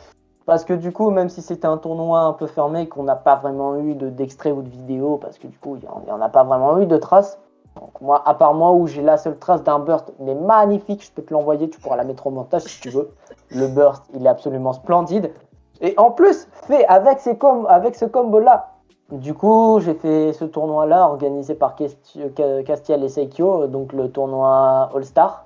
Parce que du coup, même si c'était un tournoi un peu fermé, qu'on n'a pas vraiment eu d'extrait ou de vidéo, parce que du coup, il n'y en a pas vraiment eu de traces. Donc moi, à part moi, où j'ai la seule trace d'un burst, mais magnifique, je peux te l'envoyer, tu pourras la mettre au montage si tu veux. Le burst, il est absolument splendide. Et en plus, fait avec ce combo-là. Du coup, j'ai fait ce tournoi-là, organisé par Castiel et Seikyo, donc le tournoi All-Star.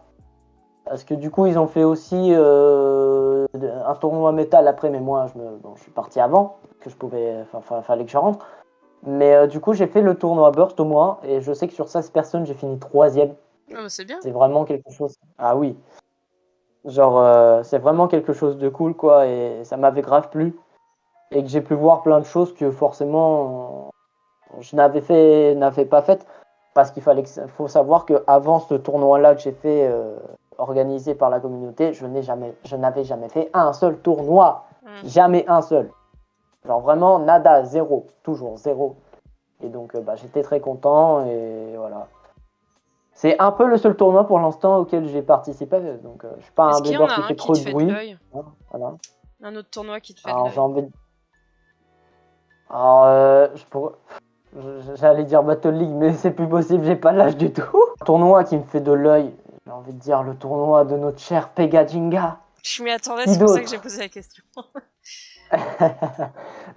Parce que du coup, ils ont fait aussi un tournoi métal après, mais moi, je suis parti avant, que je pouvais, fallait que je rentre. Mais du coup, j'ai fait le tournoi Burst au moins, et je sais que sur 16 personnes, j'ai fini 3e. Ah bah c'est bien. C'est vraiment quelque chose. Ah oui. Genre, c'est vraiment quelque chose de cool, quoi, et ça m'avait grave plu. Et que j'ai pu voir plein de choses que forcément, je n'avais pas faites. Parce faut savoir qu'avant ce tournoi-là que j'ai fait, organisé par la communauté, je n'avais jamais fait un seul tournoi. Jamais un seul. Genre vraiment nada, zéro. Toujours zéro. Et donc j'étais très content et voilà. C'est un peu le seul tournoi pour l'instant auquel j'ai participé. Donc je suis pas un Est-ce qu'il y en blader a qui un fait qui trop te de fait de bruit. l'œil? Voilà. Un autre tournoi qui te fait de Alors j'ai l'œil? envie de... Alors j'allais dire Battle League, mais c'est plus possible, j'ai pas l'âge du tout. Un tournoi qui me fait de l'œil, j'ai envie de dire le tournoi de notre cher Pega Jinga. Je m'y attendais, Qui c'est pour ça que d'autre j'ai posé la question.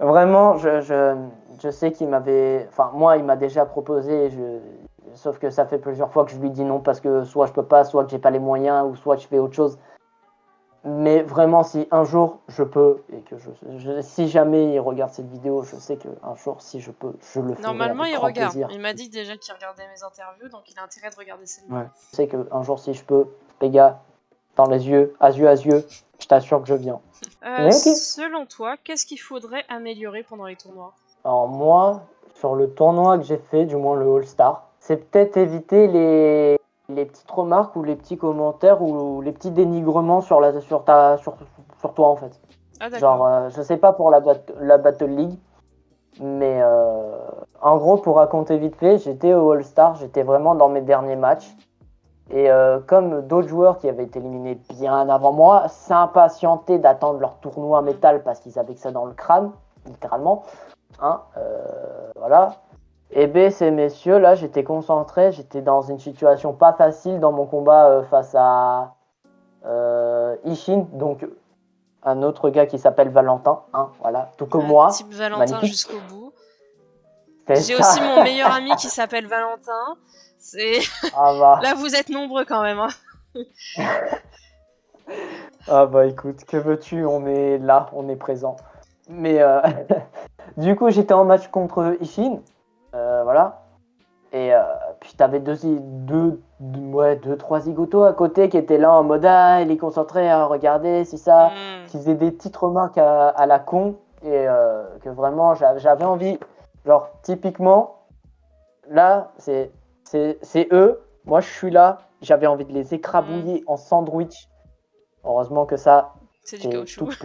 Vraiment, je sais qu'il m'avait... Enfin, moi, il m'a déjà proposé, sauf que ça fait plusieurs fois que je lui dis non parce que soit je peux pas, soit que j'ai pas les moyens, ou soit je fais autre chose. Mais vraiment, si un jour je peux, et que si jamais il regarde cette vidéo, je sais qu'un jour, si je peux, je le ferai Normalement, avec il grand regarde. plaisir. Il m'a dit déjà qu'il regardait mes interviews, donc il a intérêt de regarder celle-là. Ouais. Je sais qu'un jour, si je peux, Pega, dans les yeux, à yeux, je t'assure que je viens. Mais ok. Selon toi, qu'est-ce qu'il faudrait améliorer pendant les tournois? Alors moi, sur le tournoi que j'ai fait, du moins le All-Star, c'est peut-être éviter les petites remarques ou les petits commentaires ou les petits dénigrements sur toi en fait. Ah d'accord. Genre, je sais pas pour la Battle League, mais en gros, pour raconter vite fait, j'étais au All-Star, j'étais vraiment dans mes derniers matchs. Et comme d'autres joueurs qui avaient été éliminés bien avant moi s'impatientaient d'attendre leur tournoi métal parce qu'ils avaient que ça dans le crâne, littéralement. Hein, voilà. Et ben ces messieurs là, j'étais concentré, j'étais dans une situation pas facile dans mon combat face à Ishin. Donc un autre gars qui s'appelle Valentin, hein, voilà, tout comme moi. Type Valentin Magnifique. jusqu'au bout. C'est J'ai ça. aussi mon meilleur ami qui s'appelle Valentin. C'est Ah bah, là vous êtes nombreux quand même. Hein. ah bah écoute, que veux-tu, on est là, on est présent. Mais du coup, j'étais en match contre Ishin, voilà. Et puis t'avais deux, trois zigotos à côté qui étaient là en mode ah, il est concentré à regarder, c'est ça, qui faisaient des petites remarques à la con et que vraiment j'avais envie, genre typiquement, là c'est eux, moi je suis là, j'avais envie de les écrabouiller en sandwich. Heureusement que ça, C'est du c'est caoutchouc. tout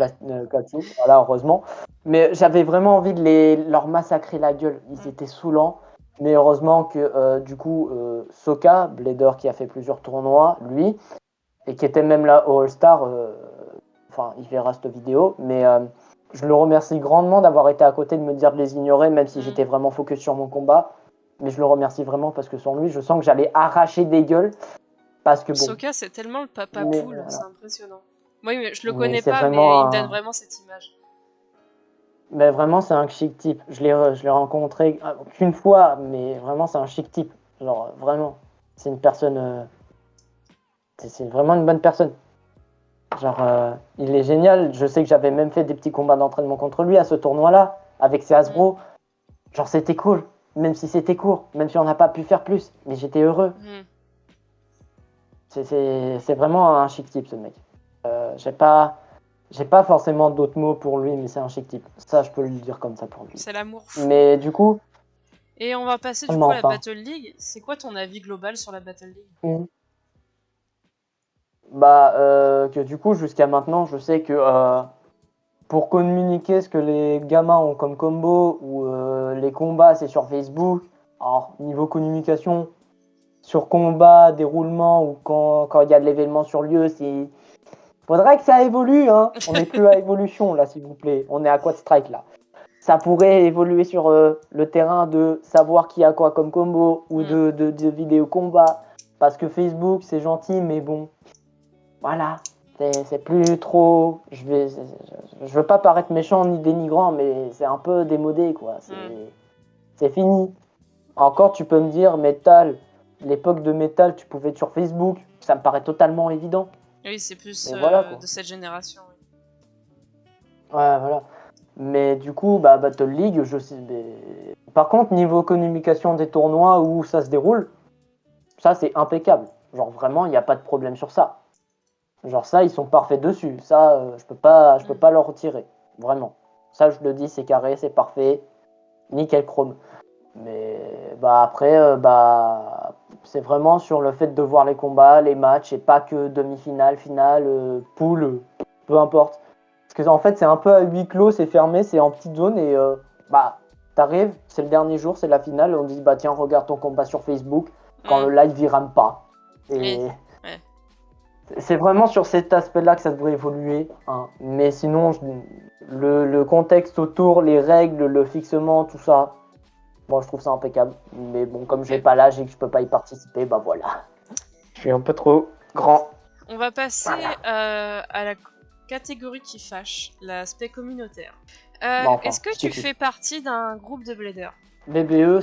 caoutchouc, voilà, heureusement. Mais j'avais vraiment envie de leur massacrer la gueule. Ils étaient saoulants. Mais heureusement que, du coup, Soka, Blader qui a fait plusieurs tournois, lui, et qui était même là au All-Star, enfin, il verra cette vidéo, mais je le remercie grandement d'avoir été à côté de me dire de les ignorer, même si j'étais vraiment focus sur mon combat. Mais je le remercie vraiment parce que sans lui, je sens que j'allais arracher des gueules. Parce que bon. Soka, c'est tellement le papa mais, poule, voilà. c'est impressionnant. Moi, je le Mais connais c'est pas, mais vraiment il me donne vraiment cette image. Mais vraiment, c'est un chic type. Je l'ai rencontré qu'une fois, mais vraiment, c'est un chic type. Genre, vraiment. C'est une personne. C'est vraiment une bonne personne. Genre, il est génial. Je sais que j'avais même fait des petits combats d'entraînement contre lui à ce tournoi-là, avec ses Hasbro. Genre, c'était cool. Même si c'était court, même si on n'a pas pu faire plus. Mais j'étais heureux. C'est vraiment un chic type, ce mec. J'ai pas forcément d'autres mots pour lui, mais c'est un chic type. Ça, je peux le dire comme ça pour lui. C'est l'amour fou. Mais du coup... Et on va passer du coup à la Battle League. C'est quoi ton avis global sur la Battle League? Bah, que du coup, jusqu'à maintenant, je sais que pour communiquer ce que les gamins ont comme combo ou les combats, c'est sur Facebook. Alors, niveau communication, sur combat, déroulement ou quand il y a de l'événement sur lieu, c'est... Faudrait que ça évolue, hein. On n'est plus à évolution, là, s'il vous plaît. On est à Quad Strike, là. Ça pourrait évoluer sur le terrain de savoir qui a quoi comme combo ou de vidéo combat. Parce que Facebook, c'est gentil, mais bon, voilà. C'est plus trop... Je veux pas paraître méchant ni dénigrant, mais c'est un peu démodé, quoi. C'est fini. Encore, tu peux me dire, Metal, l'époque de Metal, tu pouvais être sur Facebook. Ça me paraît totalement évident. Oui, c'est plus voilà, de cette génération. Oui. Ouais, voilà. Mais du coup, bah, Battle League, je sais. Mais... Par contre, niveau communication des tournois où ça se déroule, ça c'est impeccable. Genre vraiment, il n'y a pas de problème sur ça. Genre ça, ils sont parfaits dessus. Ça, je peux pas leur retirer. Vraiment. Ça, je le dis, c'est carré, c'est parfait. Nickel chrome. Mais bah après, bah c'est vraiment sur le fait de voir les combats, les matchs, et pas que demi-finale, finale, poule, peu importe. Parce que en fait, c'est un peu à huis clos, c'est fermé, c'est en petite zone et bah t'arrives, c'est le dernier jour, c'est la finale, on dit bah tiens regarde ton combat sur Facebook quand le live il rame pas. Et c'est vraiment sur cet aspect-là que ça devrait évoluer. Hein. Mais sinon, le contexte autour, les règles, le fixement, tout ça, bon, je trouve ça impeccable. Mais bon, comme j'ai pas l'âge et que je peux pas y participer, bah voilà. Je suis un peu trop grand. On va passer à la catégorie qui fâche, l'aspect communautaire. Est-ce que tu fais partie d'un groupe de bladers? BBE,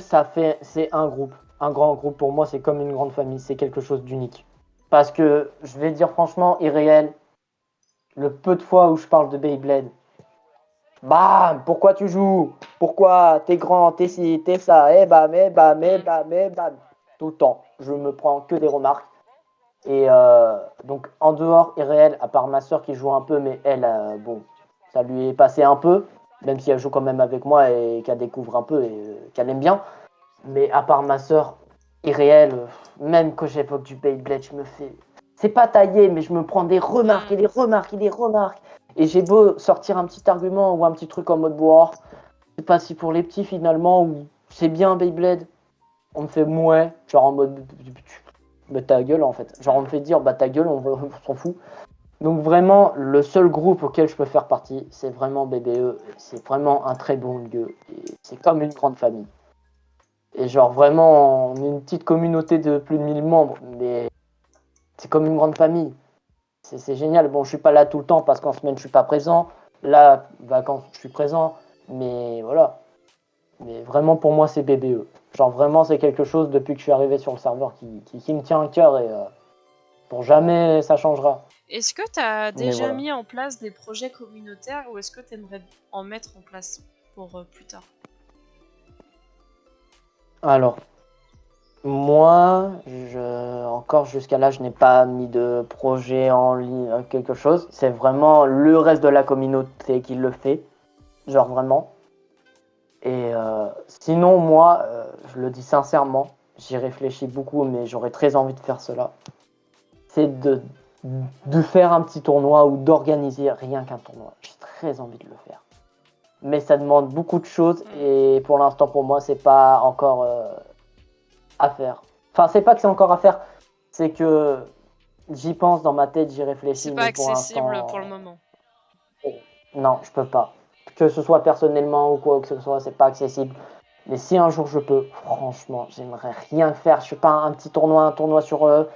c'est un groupe. Un grand groupe, pour moi, c'est comme une grande famille. C'est quelque chose d'unique. Parce que, je vais dire franchement, irréel, le peu de fois où je parle de Beyblade, bam, pourquoi tu joues? Pourquoi? T'es grand, t'es ci, t'es ça, bam, bam, bam. Tout le temps. Je me prends que des remarques. Et donc, en dehors, irréel, à part ma soeur qui joue un peu, mais elle, bon, ça lui est passé un peu, même si elle joue quand même avec moi et qu'elle découvre un peu et qu'elle aime bien. Mais à part ma soeur, irréel, même quand j'évoque du Beyblade, je me fais... C'est pas taillé, mais je me prends des remarques et des remarques et des remarques. Et j'ai beau sortir un petit argument ou un petit truc en mode boire, c'est pas si pour les petits finalement, ou c'est bien Beyblade, on me fait mouais, genre en mode... Bah, ta gueule en fait. Genre on me fait dire bah ta gueule, on s'en fout. Donc vraiment, le seul groupe auquel je peux faire partie, c'est vraiment BBE. C'est vraiment un très bon lieu. C'est comme une grande famille. Et genre vraiment, on est une petite communauté de plus de 1000 membres, mais c'est comme une grande famille. c'est génial. Bon, je suis pas là tout le temps parce qu'en semaine, je suis pas présent. Là, vacances, je suis présent. Mais voilà. Mais vraiment, pour moi, c'est BBE. Genre, vraiment, c'est quelque chose, depuis que je suis arrivé sur le serveur, qui me tient à cœur et pour jamais, ça changera. Est-ce que tu as Mais déjà voilà. mis en place des projets communautaires ou est-ce que tu aimerais en mettre en place pour plus tard? Alors, moi, encore jusqu'à là, je n'ai pas mis de projet en ligne, quelque chose. C'est vraiment le reste de la communauté qui le fait. Genre, vraiment. Et sinon, moi, je le dis sincèrement, j'y réfléchis beaucoup, mais j'aurais très envie de faire cela. C'est de faire un petit tournoi ou d'organiser rien qu'un tournoi. J'ai très envie de le faire. Mais ça demande beaucoup de choses et pour l'instant, pour moi, c'est pas encore à faire. Enfin, c'est pas que c'est encore à faire, c'est que j'y pense dans ma tête, j'y réfléchis, C'est pas mais pour accessible l'instant, pour le moment. non, je peux pas. Que ce soit personnellement ou quoi que ce soit, c'est pas accessible. Mais si un jour je peux, franchement, j'aimerais rien faire. Je fais pas un petit tournoi, un tournoi sur,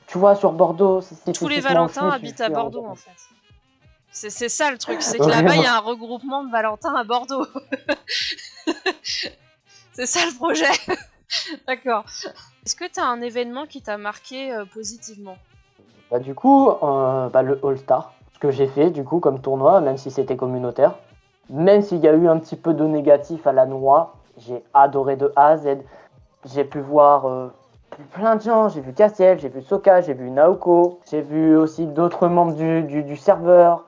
tu vois, sur Bordeaux. C'est Tous les spécifiquement où je Valentins suis. habitent à Bordeaux en fait. C'est ça le truc, c'est que là-bas Vraiment. il y a un regroupement de Valentins à Bordeaux. C'est ça le projet. D'accord. Est-ce que t'as un événement qui t'a marqué positivement? Bah, du coup, le All-Star, ce que j'ai fait du coup comme tournoi, même si c'était communautaire, même s'il y a eu un petit peu de négatif à la noix, j'ai adoré de A à Z. J'ai pu voir plein de gens, j'ai vu Cassiel, j'ai vu Soka, j'ai vu Naoko, j'ai vu aussi d'autres membres du serveur,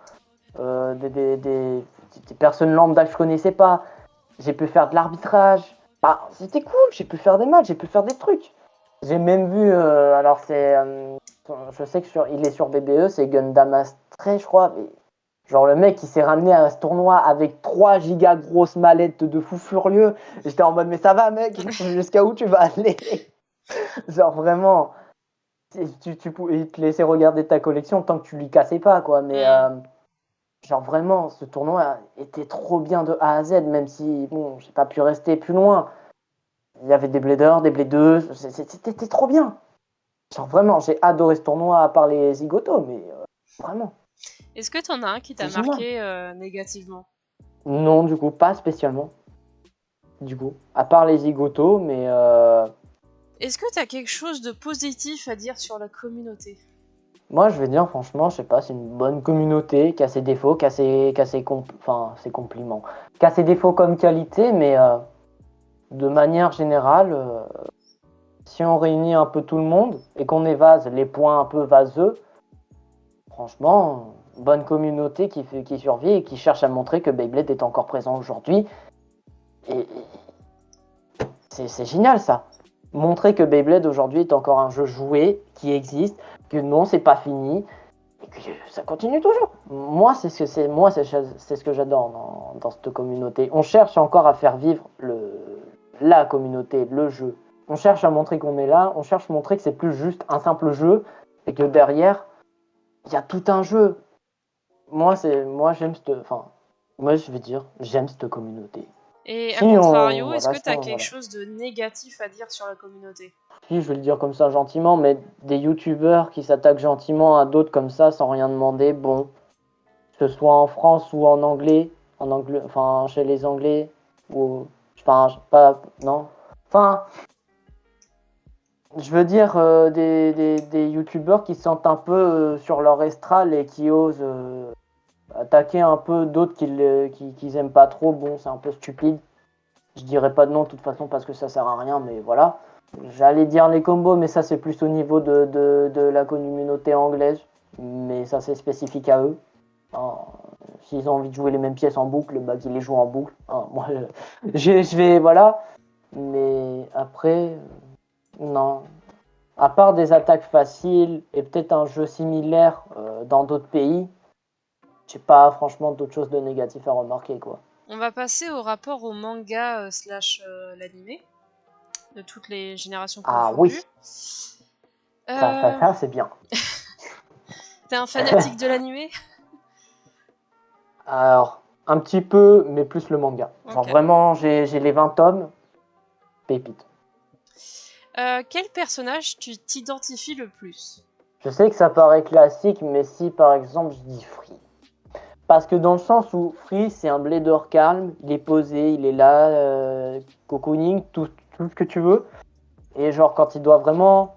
des personnes lambda que je connaissais pas. J'ai pu faire de l'arbitrage. Bah, c'était cool, j'ai pu faire des matchs, j'ai pu faire des trucs. J'ai même vu, alors c'est, je sais que il est sur BBE, c'est Gundam Astray, je crois. Mais, genre le mec il s'est ramené à ce tournoi avec 3 gigas grosses mallettes de fou furieux. Et j'étais en mode mais ça va mec, jusqu'à où tu vas aller? Genre vraiment, il te laissait regarder ta collection tant que tu lui cassais pas quoi. Mais genre vraiment, ce tournoi était trop bien de A à Z, même si bon, j'ai pas pu rester plus loin. Il y avait des bladers, des bladeuses, c'était trop bien. Genre vraiment, j'ai adoré ce tournoi à part les zigotos, mais vraiment, Est-ce que t'en as un qui t'a c'est génial. marqué négativement? Non, du coup, pas spécialement. Du coup, à part les zigotos, mais Est-ce que t'as quelque chose de positif à dire sur la communauté? moi je vais dire franchement, je sais pas, c'est une bonne communauté qui a ses défauts, ses compliments, qui a ses défauts comme qualité, mais de manière générale, si on réunit un peu tout le monde et qu'on évase les points un peu vaseux, franchement, bonne communauté qui survit et qui cherche à montrer que Beyblade est encore présent aujourd'hui. Et c'est génial ça. Montrer que Beyblade aujourd'hui est encore un jeu joué, qui existe, que non, c'est pas fini, et que ça continue toujours. Moi, c'est ce que j'adore dans cette communauté. On cherche encore à faire vivre la communauté, le jeu. On cherche à montrer qu'on est là, on cherche à montrer que c'est plus juste un simple jeu, et que derrière, il y a tout un jeu. Moi, je vais dire, j'aime cette communauté. Et à Si contrario, est-ce voilà, que t'as sinon, quelque voilà. chose de négatif à dire sur la communauté? Si, je vais le dire comme ça gentiment, mais des youtubeurs qui s'attaquent gentiment à d'autres comme ça sans rien demander, bon, que ce soit en France ou en anglais, enfin chez les Anglais, ou, enfin, pas, non, enfin, je veux dire des youtubeurs qui se sentent un peu sur leur estral et qui osent attaquer un peu d'autres qu'ils aiment pas trop, bon, c'est un peu stupide. Je dirais pas de nom de toute façon parce que ça sert à rien, mais voilà. J'allais dire les combos, mais ça c'est plus au niveau de la communauté anglaise. Mais ça c'est spécifique à eux. Hein, s'ils ont envie de jouer les mêmes pièces en boucle, bah qu'ils les jouent en boucle. Hein, moi je vais, voilà. Mais après, non. À part des attaques faciles et peut-être un jeu similaire dans d'autres pays, j'ai pas franchement d'autres choses de négatif à remarquer quoi. On va passer au rapport au manga slash l'animé de toutes les générations Ah oui, confondues. ça c'est bien. T'es un fanatique de l'animé? Alors, un petit peu, mais plus le manga. Genre Ok. vraiment, j'ai les 20 tomes, pépite. Quel personnage tu t'identifies le plus? Je sais que ça paraît classique, mais si par exemple je dis Free. Parce que dans le sens où Free, c'est un blader calme, il est posé, il est là, cocooning, tout ce que tu veux. Et genre quand il doit vraiment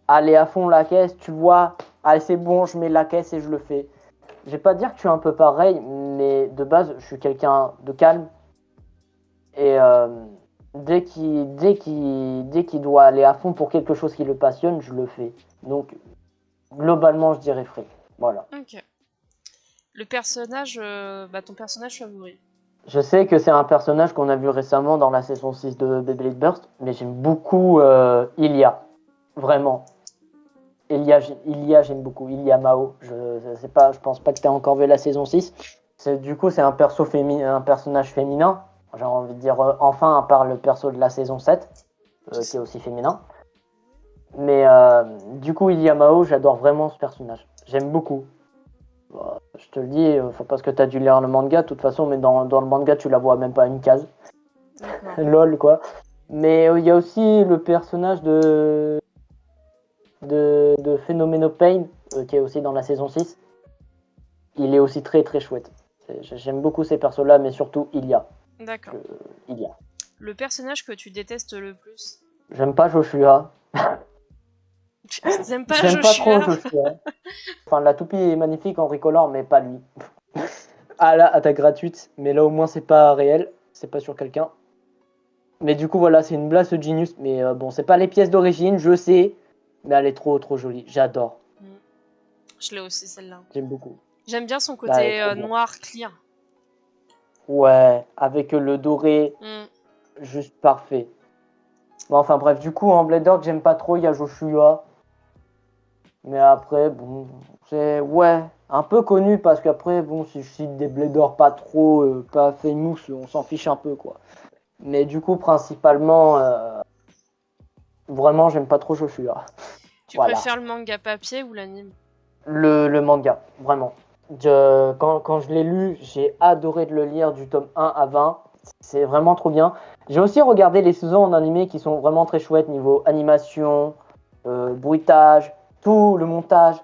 aller à fond la caisse, tu vois, allez c'est bon, je mets la caisse et je le fais. Je vais pas dire que je suis un peu pareil, mais de base, je suis quelqu'un de calme. Et dès qu'il doit aller à fond pour quelque chose qui le passionne, je le fais. Donc, globalement, je dirais Free. Voilà. Ok. Le personnage, ton personnage favori. Je sais que c'est un personnage qu'on a vu récemment dans la saison 6 de Beyblade Burst, mais j'aime beaucoup Ilia. Vraiment. Ilia, j'aime beaucoup. Ilia Mao. Je sais pas, je pense pas que tu as encore vu la saison 6. Du coup, c'est un personnage féminin. J'ai envie de dire enfin, à part le perso de la saison 7, qui est aussi féminin. Mais du coup, Ilia Mao, j'adore vraiment ce personnage. J'aime beaucoup. Je te le dis, parce que tu as dû lire le manga, de toute façon, mais dans le manga, tu la vois même pas une case. D'accord. Lol, quoi. Mais il y a aussi le personnage de Phénoméno Pain, qui est aussi dans la saison 6. Il est aussi très très chouette. J'aime beaucoup ces persos-là, mais surtout Ilia. D'accord. Ilia. Le personnage que tu détestes le plus. J'aime pas Joshua. J'aime pas J'aime pas trop Joshua. Joshua. Enfin, la toupie est magnifique en bricoleur, mais pas lui. Ah là, attaque gratuite, mais là au moins c'est pas réel, c'est pas sur quelqu'un. Mais du coup voilà, c'est une Blast Genius, mais bon, c'est pas les pièces d'origine, je sais, mais elle est trop trop jolie, j'adore, Je l'ai aussi celle-là. j'aime beaucoup. J'aime bien son Là, elle est côté trop bien. noir clear. Ouais, avec le doré, juste parfait. Bon, enfin bref, du coup en Blader que j'aime pas trop, il y a Joshua. Mais après, bon, c'est ouais, un peu connu parce qu'après, bon, si je cite des Bladers pas trop, pas famous, on s'en fiche un peu quoi. Mais du coup, principalement, vraiment, j'aime pas trop Joshua. Tu Voilà. préfères le manga papier ou l'anime? Le manga, vraiment. Quand je l'ai lu, j'ai adoré de le lire du tome 1 à 20. C'est vraiment trop bien. J'ai aussi regardé les saisons en animé qui sont vraiment très chouettes niveau animation, bruitage, tout le montage.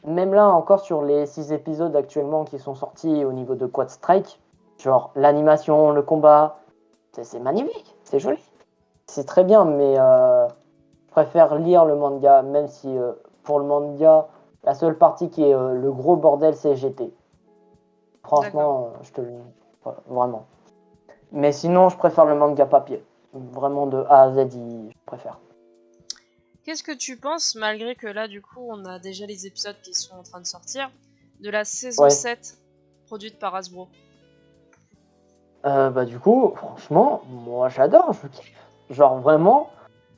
Même là, encore sur les 6 épisodes actuellement qui sont sortis au niveau de Quad Strike, genre l'animation, le combat, c'est magnifique, c'est joli. C'est très bien, mais je préfère lire le manga, même si pour le manga, la seule partie qui est le gros bordel, c'est GT. Franchement, je te le dis, voilà, vraiment. Mais sinon, je préfère le manga papier. Vraiment de A à Z, je préfère. Qu'est-ce que tu penses, malgré que là, du coup, on a déjà les épisodes qui sont en train de sortir, de la saison 7 produite par Hasbro? Du coup, franchement, moi j'adore, je kiffe. Genre vraiment,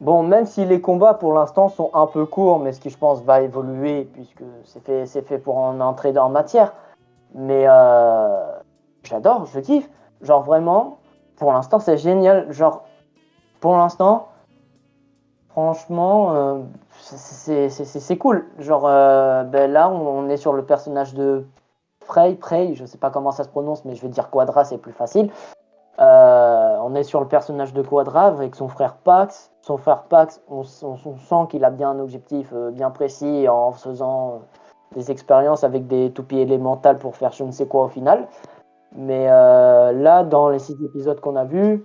bon, même si les combats pour l'instant sont un peu courts, mais ce qui je pense va évoluer puisque c'est fait pour en entrer dans matière. Mais j'adore, je kiffe. Genre vraiment, pour l'instant c'est génial. Genre, pour l'instant, franchement, c'est cool. Genre, là on est sur le personnage de Frey, je sais pas comment ça se prononce, mais je vais dire Quadra, c'est plus facile. On est sur le personnage de Quadra avec son frère Pax. Son frère Pax, on sent qu'il a bien un objectif bien précis en faisant des expériences avec des toupies élémentales pour faire je ne sais quoi au final. Mais là, dans les 6 épisodes qu'on a vus,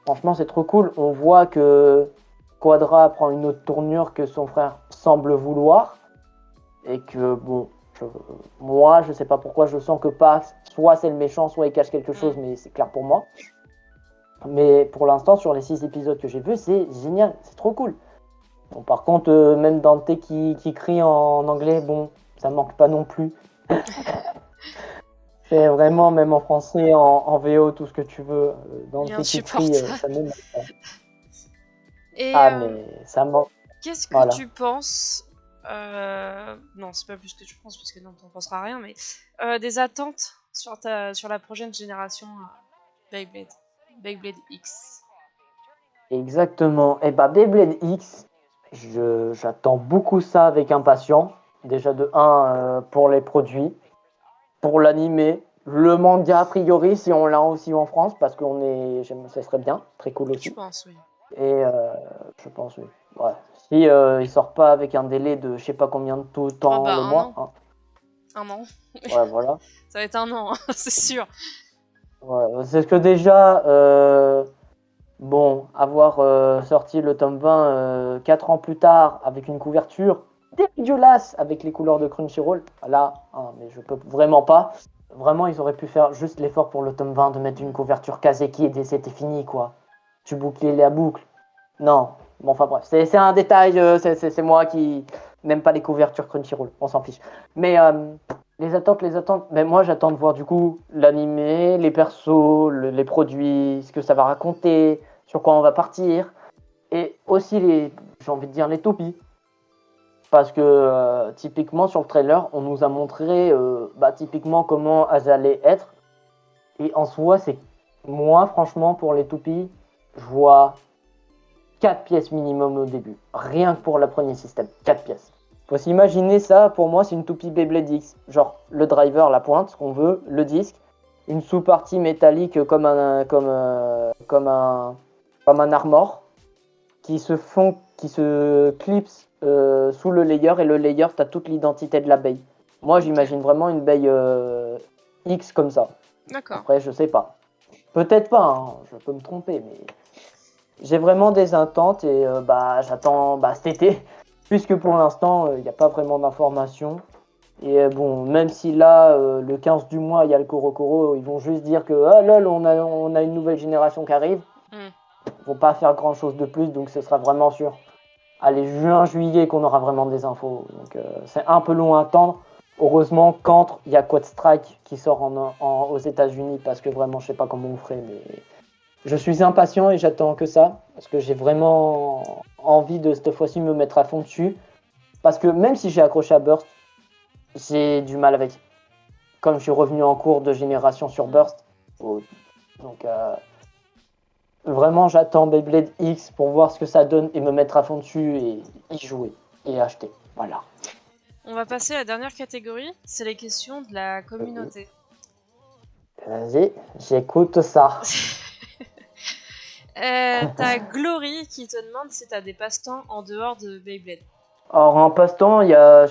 franchement, c'est trop cool. On voit que Quadra prend une autre tournure que son frère semble vouloir. Et que, bon, moi, je sais pas pourquoi, je sens que Pax, soit c'est le méchant, soit il cache quelque chose, mais c'est clair pour moi. Mais pour l'instant, sur les 6 épisodes que j'ai vus, c'est génial, c'est trop cool. Bon, par contre, même Dante qui crie en anglais, bon, ça manque pas non plus. C'est vraiment, même en français, en VO, tout ce que tu veux. Dante qui crie, ça me manque pas. Et mais ça manque. qu'est-ce que Voilà. tu penses non, c'est pas plus que tu penses, parce que non, t'en penseras rien, mais des attentes sur la prochaine génération Beyblade X. Exactement. Et bah Beyblade X, j'attends beaucoup ça avec impatience. Déjà de 1 pour les produits, pour l'animé, le manga a priori si on l'a aussi en France parce ça serait bien, très cool aussi. Je pense, oui. Et je pense oui. Ouais. Si il sort pas avec un délai de je sais pas combien de tout Ah temps bah le un mois. an. Hein. Un an. Ouais, voilà. Ça va être un an, hein, c'est sûr. Ouais. C'est ce que déjà, bon, avoir sorti le tome 20 4 ans plus tard avec une couverture dégueulasse avec les couleurs de Crunchyroll, là, hein, mais je peux vraiment pas. Vraiment, ils auraient pu faire juste l'effort pour le tome 20 de mettre une couverture Kazeki et c'était fini, quoi. Tu bouclais la boucle. Non. Bon, enfin bref, c'est un détail, c'est moi qui n'aime pas les couvertures Crunchyroll, on s'en fiche. Mais les attentes, mais moi j'attends de voir du coup l'animé, les persos, les produits, ce que ça va raconter, sur quoi on va partir, et aussi j'ai envie de dire les toupies. Parce que typiquement sur le trailer, on nous a montré typiquement comment elles allaient être. Et en soi, c'est moi franchement pour les toupies, je vois 4 pièces minimum au début. Rien que pour le premier système. 4 pièces. Faut s'imaginer ça, pour moi, c'est une toupie Beyblade X. Genre le driver, la pointe, ce qu'on veut, le disque, une sous-partie métallique comme un armor, qui se clipse sous le layer, et le layer, t'as toute l'identité de l'abeille. Moi, j'imagine vraiment une baie X comme ça. D'accord. Après, je sais pas. Peut-être pas, hein, je peux me tromper, mais j'ai vraiment des attentes et j'attends cet été, puisque pour l'instant, il n'y a pas vraiment d'informations. Et bon, même si là, le 15 du mois, il y a le Korokoro, ils vont juste dire que ah lol, on a une nouvelle génération qui arrive. Mm. Ils vont pas faire grand chose de plus, donc ce sera vraiment sûr. Allez, juin, juillet, qu'on aura vraiment des infos. Donc c'est un peu long à attendre. Heureusement, qu'entre, il y a Quad Strike qui sort aux États-Unis, parce que vraiment, je sais pas comment on ferait, mais je suis impatient et j'attends que ça, parce que j'ai vraiment envie de cette fois-ci me mettre à fond dessus. Parce que même si j'ai accroché à Burst, j'ai du mal avec. Comme je suis revenu en cours de génération sur Burst. Donc vraiment j'attends Beyblade X pour voir ce que ça donne et me mettre à fond dessus et y jouer et acheter. Voilà. On va passer à la dernière catégorie, c'est les questions de la communauté. Vas-y, j'écoute ça. T'as Glory qui te demande si t'as des passe-temps en dehors de Beyblade. Alors en passe-temps, il y a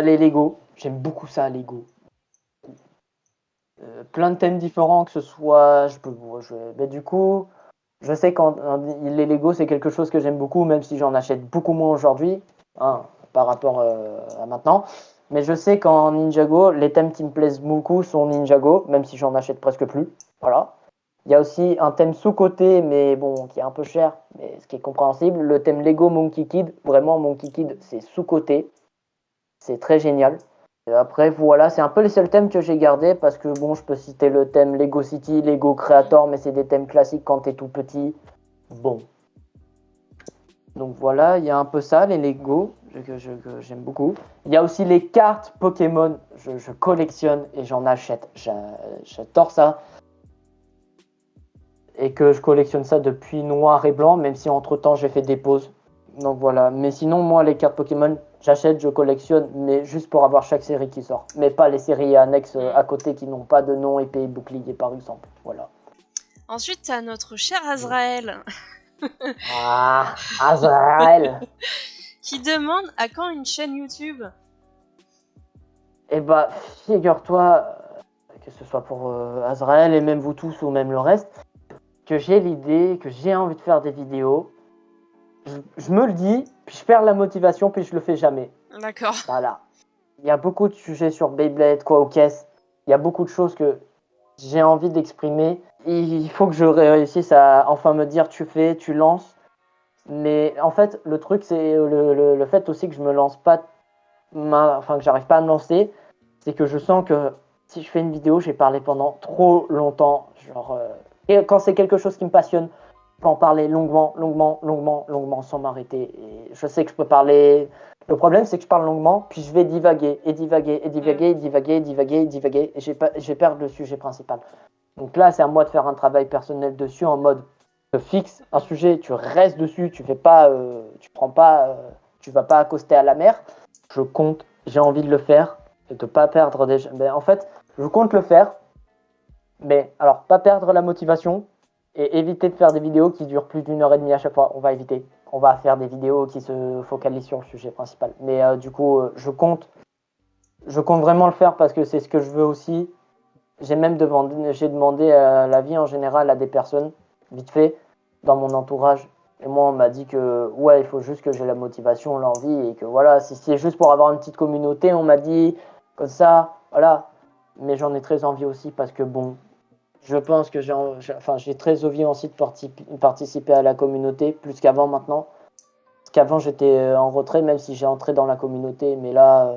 les Lego. J'aime beaucoup ça, Lego. Plein de thèmes différents, que ce soit. Mais du coup, je sais que les Lego, c'est quelque chose que j'aime beaucoup, même si j'en achète beaucoup moins aujourd'hui, hein, par rapport à maintenant. Mais je sais qu'en Ninjago, les thèmes qui me plaisent beaucoup sont Ninjago, même si j'en achète presque plus. Voilà. Il y a aussi un thème sous-coté, mais bon, qui est un peu cher, mais ce qui est compréhensible. Le thème Lego Monkey Kid, vraiment Monkey Kid, c'est sous-coté. C'est très génial. Et après, voilà, c'est un peu les seuls thèmes que j'ai gardés parce que bon, je peux citer le thème Lego City, Lego Creator, mais c'est des thèmes classiques quand t'es tout petit. Bon. Donc voilà, il y a un peu ça, les Lego, que j'aime beaucoup. Il y a aussi les cartes Pokémon, je collectionne et j'en achète. J'adore ça. Et que je collectionne ça depuis noir et blanc, même si entre-temps j'ai fait des pauses. Donc voilà, mais sinon moi les cartes Pokémon, j'achète, je collectionne, mais juste pour avoir chaque série qui sort. Mais pas les séries annexes à côté qui n'ont pas de nom, épée, bouclier par exemple. Voilà. Ensuite, t'as notre cher Azrael Ah, Azrael. qui demande à quand une chaîne YouTube. Eh bah, figure-toi, que ce soit pour Azrael et même vous tous ou même le reste, que j'ai l'idée, que j'ai envie de faire des vidéos. Je me le dis, puis je perds la motivation, puis je le fais jamais. D'accord. Voilà. Il y a beaucoup de sujets sur Beyblade, quoi, aux caisses. Il y a beaucoup de choses que j'ai envie d'exprimer. Il faut que je réussisse à enfin me dire tu fais, tu lances. Mais en fait, le truc, c'est le fait aussi que je me lance pas, que j'arrive pas à me lancer. C'est que je sens que si je fais une vidéo, j'ai parlé pendant trop longtemps. Genre, et quand c'est quelque chose qui me passionne, je peux en parler longuement, sans m'arrêter. Et je sais que je peux parler. Le problème, c'est que je parle longuement, puis je vais divaguer, et je vais perdre le sujet principal. Donc là, c'est à moi de faire un travail personnel dessus, en mode je fixe un sujet, tu restes dessus, tu vas pas accoster à la mer. Je compte, j'ai envie de le faire, et de pas perdre déjà. Mais en fait, je compte le faire, mais alors pas perdre la motivation, Et éviter de faire des vidéos qui durent plus d'1 heure et demie à chaque fois. On va éviter. On va faire des vidéos qui se focalisent sur le sujet principal. Mais du coup, je compte vraiment le faire parce que c'est ce que je veux aussi. J'ai demandé l'avis en général à des personnes, vite fait, dans mon entourage. Et moi, on m'a dit que, ouais, il faut juste que j'ai la motivation, l'envie, et que voilà, si c'est juste pour avoir une petite communauté, on m'a dit, comme ça, voilà. Mais j'en ai très envie aussi parce que, bon, je pense que j'ai très envie aussi de participer à la communauté, plus qu'avant maintenant. Parce qu'avant, j'étais en retrait, même si j'ai entré dans la communauté, mais là,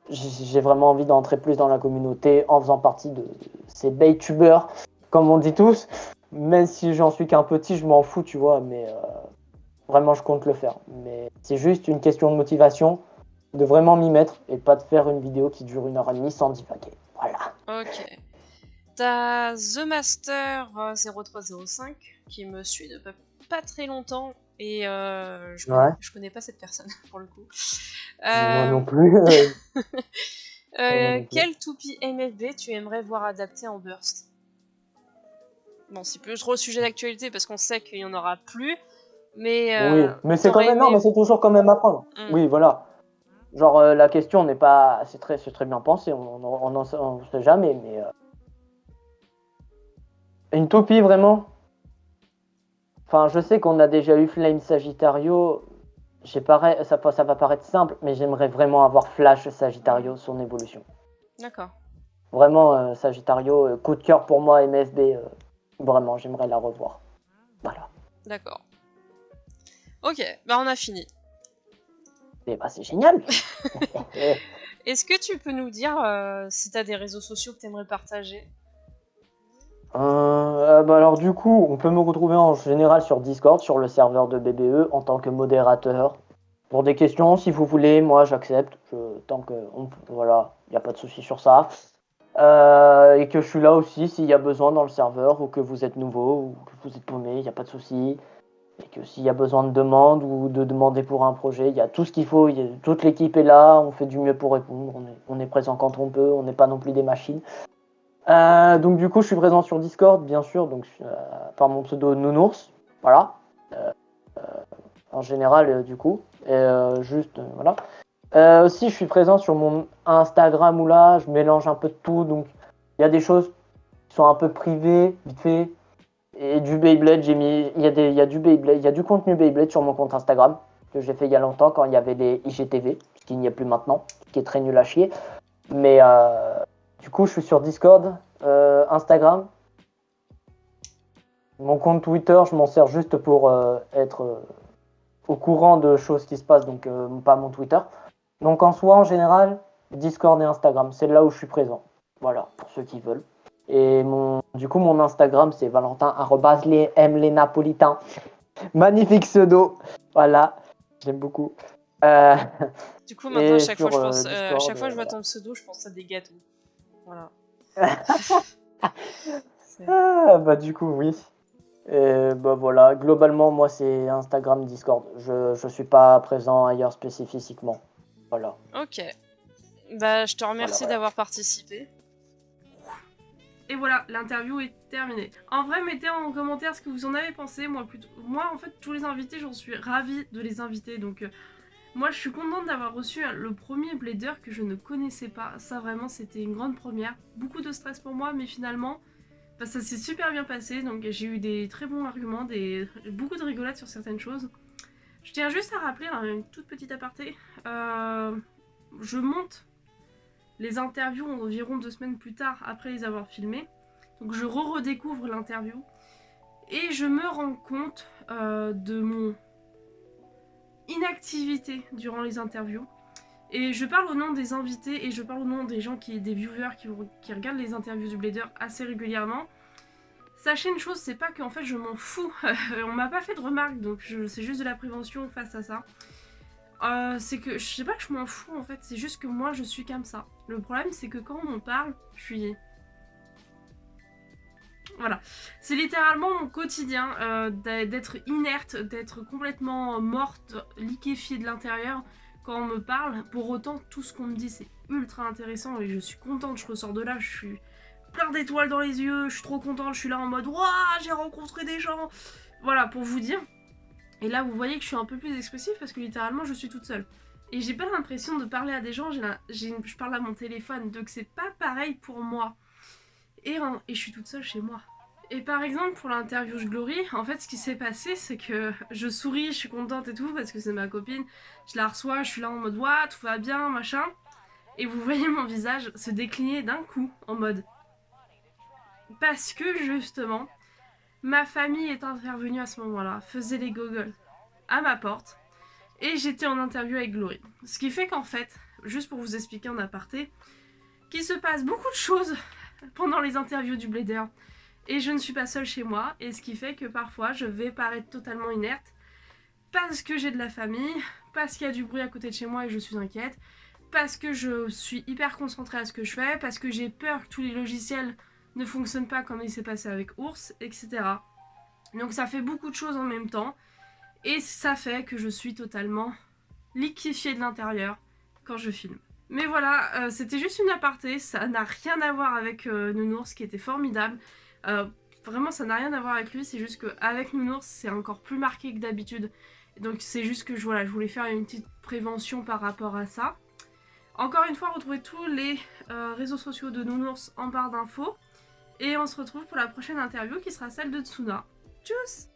j'ai vraiment envie d'entrer plus dans la communauté en faisant partie de ces baytubeurs, comme on dit tous. Même si j'en suis qu'un petit, je m'en fous, tu vois, mais vraiment, je compte le faire. Mais c'est juste une question de motivation, de vraiment m'y mettre et pas de faire une vidéo qui dure 1 heure et demie sans divaguer. Voilà. Ok. T'as The Master 0305 qui me suit depuis pas très longtemps et je connais pas cette personne pour le coup. Moi non plus. Quel toupie MFB tu aimerais voir adapté en burst? Bon, c'est plus trop le sujet d'actualité parce qu'on sait qu'il y en aura plus, mais oui, mais c'est quand même non, mais c'est toujours quand même à prendre. Oui, voilà. Genre la question n'est pas, c'est très bien pensé. On sait jamais, mais une toupie vraiment. Enfin, je sais qu'on a déjà eu Flame Sagittario. Ça va paraître simple, mais j'aimerais vraiment avoir Flash Sagittario, son évolution. D'accord. Vraiment, Sagittario, coup de cœur pour moi, MFB. Vraiment, j'aimerais la revoir. Voilà. D'accord. Ok, bah on a fini. Et bah c'est génial. Est-ce que tu peux nous dire si t'as des réseaux sociaux que t'aimerais partager? Bah alors du coup, on peut me retrouver en général sur Discord, sur le serveur de BBE, en tant que modérateur. Pour des questions, si vous voulez, moi j'accepte. Voilà, il n'y a pas de souci sur ça. Et que je suis là aussi s'il y a besoin dans le serveur, ou que vous êtes nouveau, ou que vous êtes paumé, il n'y a pas de souci. Et que s'il y a besoin de demandes ou de demander pour un projet, il y a tout ce qu'il faut. Toute l'équipe est là, on fait du mieux pour répondre. On est présent quand on peut, on n'est pas non plus des machines. Donc du coup, je suis présent sur Discord, bien sûr, donc par mon pseudo Nounours, voilà. En général, du coup, voilà. Aussi, je suis présent sur mon Instagram où là, je mélange un peu de tout, donc il y a des choses qui sont un peu privées, vite fait, et du Beyblade. Il y a du Beyblade, il y a du contenu Beyblade sur mon compte Instagram que j'ai fait il y a longtemps quand il y avait les IGTV, ce qu'il n'y a plus maintenant, ce qui est très nul à chier, mais du coup, je suis sur Discord, Instagram. Mon compte Twitter, je m'en sers juste pour être au courant de choses qui se passent, donc pas mon Twitter. Donc en soi, en général, Discord et Instagram, c'est là où je suis présent. Voilà, pour ceux qui veulent. Et du coup, mon Instagram, c'est Valentin @les Napolitains. Magnifique pseudo. Voilà, j'aime beaucoup. Du coup, maintenant, à chaque fois, Discord, je vois ton pseudo, je pense à des gâteaux. Voilà. Bah du coup, oui. Et bah voilà, globalement, moi, c'est Instagram, Discord. Je suis pas présent ailleurs spécifiquement. Voilà. Ok. Bah, je te remercie Voilà. d'avoir participé. Et voilà, l'interview est terminée. En vrai, mettez en commentaire ce que vous en avez pensé. Moi, en fait, tous les invités, j'en suis ravie de les inviter. Donc, moi, je suis contente d'avoir reçu le premier blader que je ne connaissais pas. Ça, vraiment, c'était une grande première. Beaucoup de stress pour moi, mais finalement, bah, ça s'est super bien passé. Donc, j'ai eu des très bons arguments, beaucoup de rigolades sur certaines choses. Je tiens juste à rappeler une toute petite aparté. Je monte les interviews environ 2 semaines plus tard après les avoir filmées. Donc je redécouvre l'interview et je me rends compte de mon inactivité durant les interviews. Et je parle au nom des invités et je parle au nom des viewers qui regardent les interviews du Blader assez régulièrement. Sachez une chose, c'est pas qu'en fait je m'en fous. On m'a pas fait de remarques, donc c'est juste de la prévention face à ça. C'est que je sais pas que je m'en fous en fait, c'est juste que moi je suis comme ça. Le problème c'est que quand on m'en parle, je suis... Voilà, c'est littéralement mon quotidien d'être inerte, d'être complètement morte, liquéfiée de l'intérieur quand on me parle. Pour autant, tout ce qu'on me dit c'est ultra intéressant et je suis contente, je ressors de là, je suis plein d'étoiles dans les yeux, je suis trop contente, je suis là en mode waouh, j'ai rencontré des gens. Voilà, pour vous dire. Et là, vous voyez que je suis un peu plus expressive parce que littéralement, je suis toute seule. Et j'ai pas l'impression de parler à des gens, je parle à mon téléphone, donc c'est pas pareil pour moi. Et je suis toute seule chez moi. Et par exemple, pour l'interview de Glory, en fait, ce qui s'est passé, c'est que je souris, je suis contente et tout, parce que c'est ma copine. Je la reçois, je suis là en mode waouh, tout va bien, machin. Et vous voyez mon visage se décliner d'un coup, en mode. Parce que justement, ma famille est intervenue à ce moment-là, faisait les goggles à ma porte, et j'étais en interview avec Glory. Ce qui fait qu'en fait, juste pour vous expliquer en aparté, qu'il se passe beaucoup de choses pendant les interviews du Blader. Et je ne suis pas seule chez moi, et ce qui fait que parfois je vais paraître totalement inerte, parce que j'ai de la famille, parce qu'il y a du bruit à côté de chez moi et je suis inquiète, parce que je suis hyper concentrée à ce que je fais, parce que j'ai peur que tous les logiciels ne fonctionnent pas comme il s'est passé avec Ours, etc. Donc ça fait beaucoup de choses en même temps, et ça fait que je suis totalement liquéfiée de l'intérieur quand je filme. Mais voilà, c'était juste une aparté, ça n'a rien à voir avec Nounours qui était formidable. Vraiment ça n'a rien à voir avec lui, c'est juste qu'avec Nounours c'est encore plus marqué que d'habitude. Donc c'est juste que je voulais faire une petite prévention par rapport à ça. Encore une fois, retrouvez tous les réseaux sociaux de Nounours en barre d'infos. Et on se retrouve pour la prochaine interview qui sera celle de Tsuna. Tchuss!